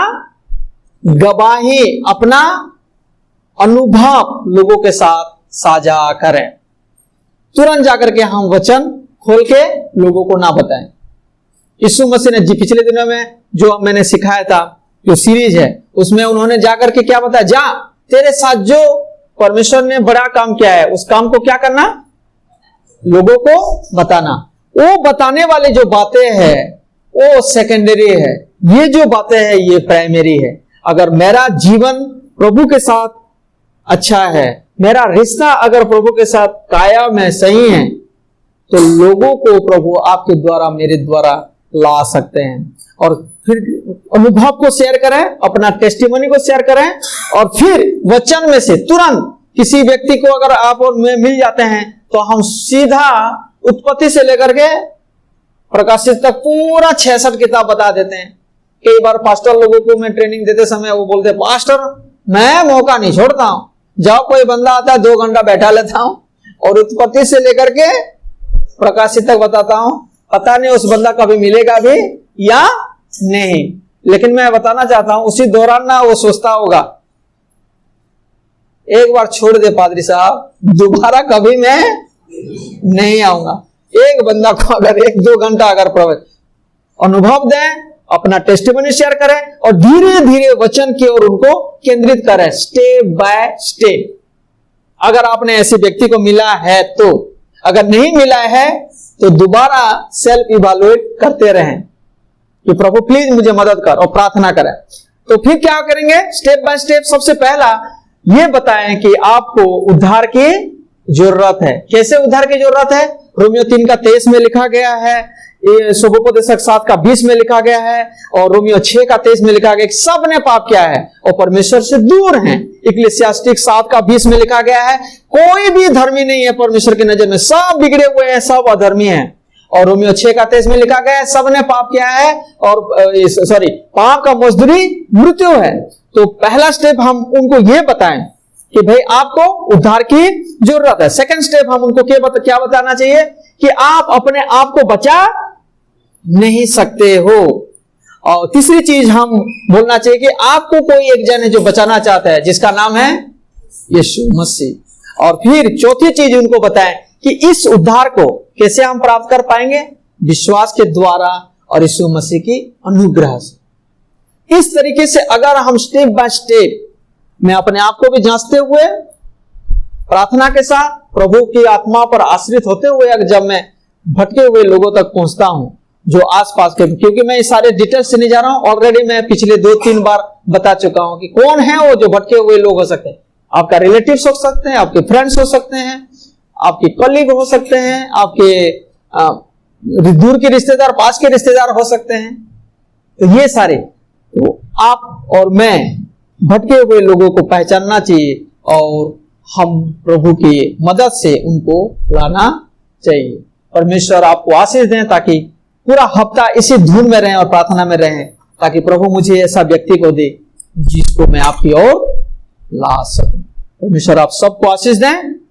गवाही, अपना अनुभव लोगों के साथ साझा करें। तुरंत जाकर के हम वचन खोल के लोगों को ना बताएं। यीशु मसीह ने जी पिछले दिनों में जो मैंने सिखाया था, जो सीरीज है, उसमें उन्होंने जाकर के क्या बताया, जा तेरे साथ जो परमेश्वर ने बड़ा काम किया है उस काम को क्या करना, लोगों को बताना। वो बताने वाले जो बातें हैं वो सेकेंडरी है, ये जो बातें हैं ये प्राइमरी है। अगर मेरा जीवन प्रभु के साथ अच्छा है, मेरा रिश्ता अगर प्रभु के साथ कायम है, सही है, तो लोगों को प्रभु आपके द्वारा, मेरे द्वारा ला सकते हैं। और फिर अनुभव को शेयर करें, अपना टेस्टिमनी को शेयर करें। और फिर वचन में से तुरंत किसी व्यक्ति को अगर आप और मैं मिल जाते हैं तो हम सीधा उत्पत्ति से लेकर के प्रकाशित तक पूरा 66 किताब बता देते हैं। कई बार पास्टर लोगों को मैं ट्रेनिंग देते समय वो बोलते हैं, पास्टर मैं मौका नहीं छोड़ता हूं, जाओ कोई बंदा आता है 2 घंटा बैठा लेता हूं और उत्पत्ति से लेकर के प्रकाशित तक बताता हूं। पता नहीं उस बंदा कभी मिलेगा भी या नहीं, लेकिन मैं बताना चाहता हूं उसी दौरान ना वो सोचता होगा, एक बार छोड़ दे पादरी साहब, दोबारा कभी मैं नहीं आऊंगा। एक बंदा को अगर 1-2 घंटा अगर अनुभव दें, अपना टेस्टिमनी शेयर करें और धीरे धीरे वचन की ओर उनको केंद्रित करें, स्टेप बाय स्टेप। अगर आपने ऐसे व्यक्ति को मिला है तो, अगर नहीं मिला है तो दोबारा सेल्फ इवैल्यूएट करते रहें कि प्रभु प्लीज मुझे मदद कर, और प्रार्थना करें। तो फिर क्या करेंगे, स्टेप बाय स्टेप। सबसे पहला ये बताएं कि आपको उद्धार की जरूरत है। कैसे उद्धार की जरूरत है? रोमियो 3:23 में लिखा गया है, सुबोपदेशक 7:20 में लिखा गया है, और रोमियो 6:23 में लिखा गया है कि सब ने पाप किया है और परमेश्वर से दूर हैं। इक्लेसियास्टिक 7:20 में लिखा गया है, कोई भी धर्मी नहीं है परमेश्वर की नजर में, सब बिगड़े हुए हैं, सब अधर्मी हैं। और रोमियो 6:23 में लिखा गया है, सब ने पाप किया है और पाप का मजदूरी मृत्यु है। तो पहला स्टेप हम उनको ये बताएं कि भाई आपको उद्धार की जरूरत है। सेकंड स्टेप हम उनको क्या बताना चाहिए कि आप अपने आप को बचा नहीं सकते हो। और तीसरी चीज हम बोलना चाहिए कि आपको कोई एक जन है जो बचाना चाहता है, जिसका नाम है यीशु मसीह। और फिर चौथी चीज उनको बताएं कि इस उद्धार को कैसे हम प्राप्त कर पाएंगे, विश्वास के द्वारा और यीशु मसीह की अनुग्रह से। इस तरीके से अगर हम स्टेप बाय स्टेप में अपने आप को भी जांचते हुए, प्रार्थना के साथ, प्रभु की आत्मा पर आश्रित होते हुए, अगर जब मैं भटके हुए लोगों तक पहुंचता हूं जो आसपास के, क्योंकि मैं इस सारे डिटेल्स से नहीं जा रहा हूं, ऑलरेडी मैं पिछले 2-3 बार बता चुका हूं कि कौन है वो जो भटके हुए लोग हो सकते हैं। आपका रिलेटिव्स हो सकते हैं, आपके फ्रेंड्स हो सकते हैं, आपके कलीग हो सकते हैं, आपके दूर के रिश्तेदार, पास के रिश्तेदार हो सकते हैं। तो ये सारे, तो आप और मैं भटके हुए लोगों को पहचानना चाहिए और हम प्रभु की मदद से उनको लाना चाहिए। परमेश्वर आपको आशीष दें ताकि पूरा हफ्ता इसी धुन में रहें और प्रार्थना में रहें, ताकि प्रभु मुझे ऐसा व्यक्ति को दे जिसको मैं आपकी ओर ला सकूं। परमेश्वर आप सबको आशीष दें।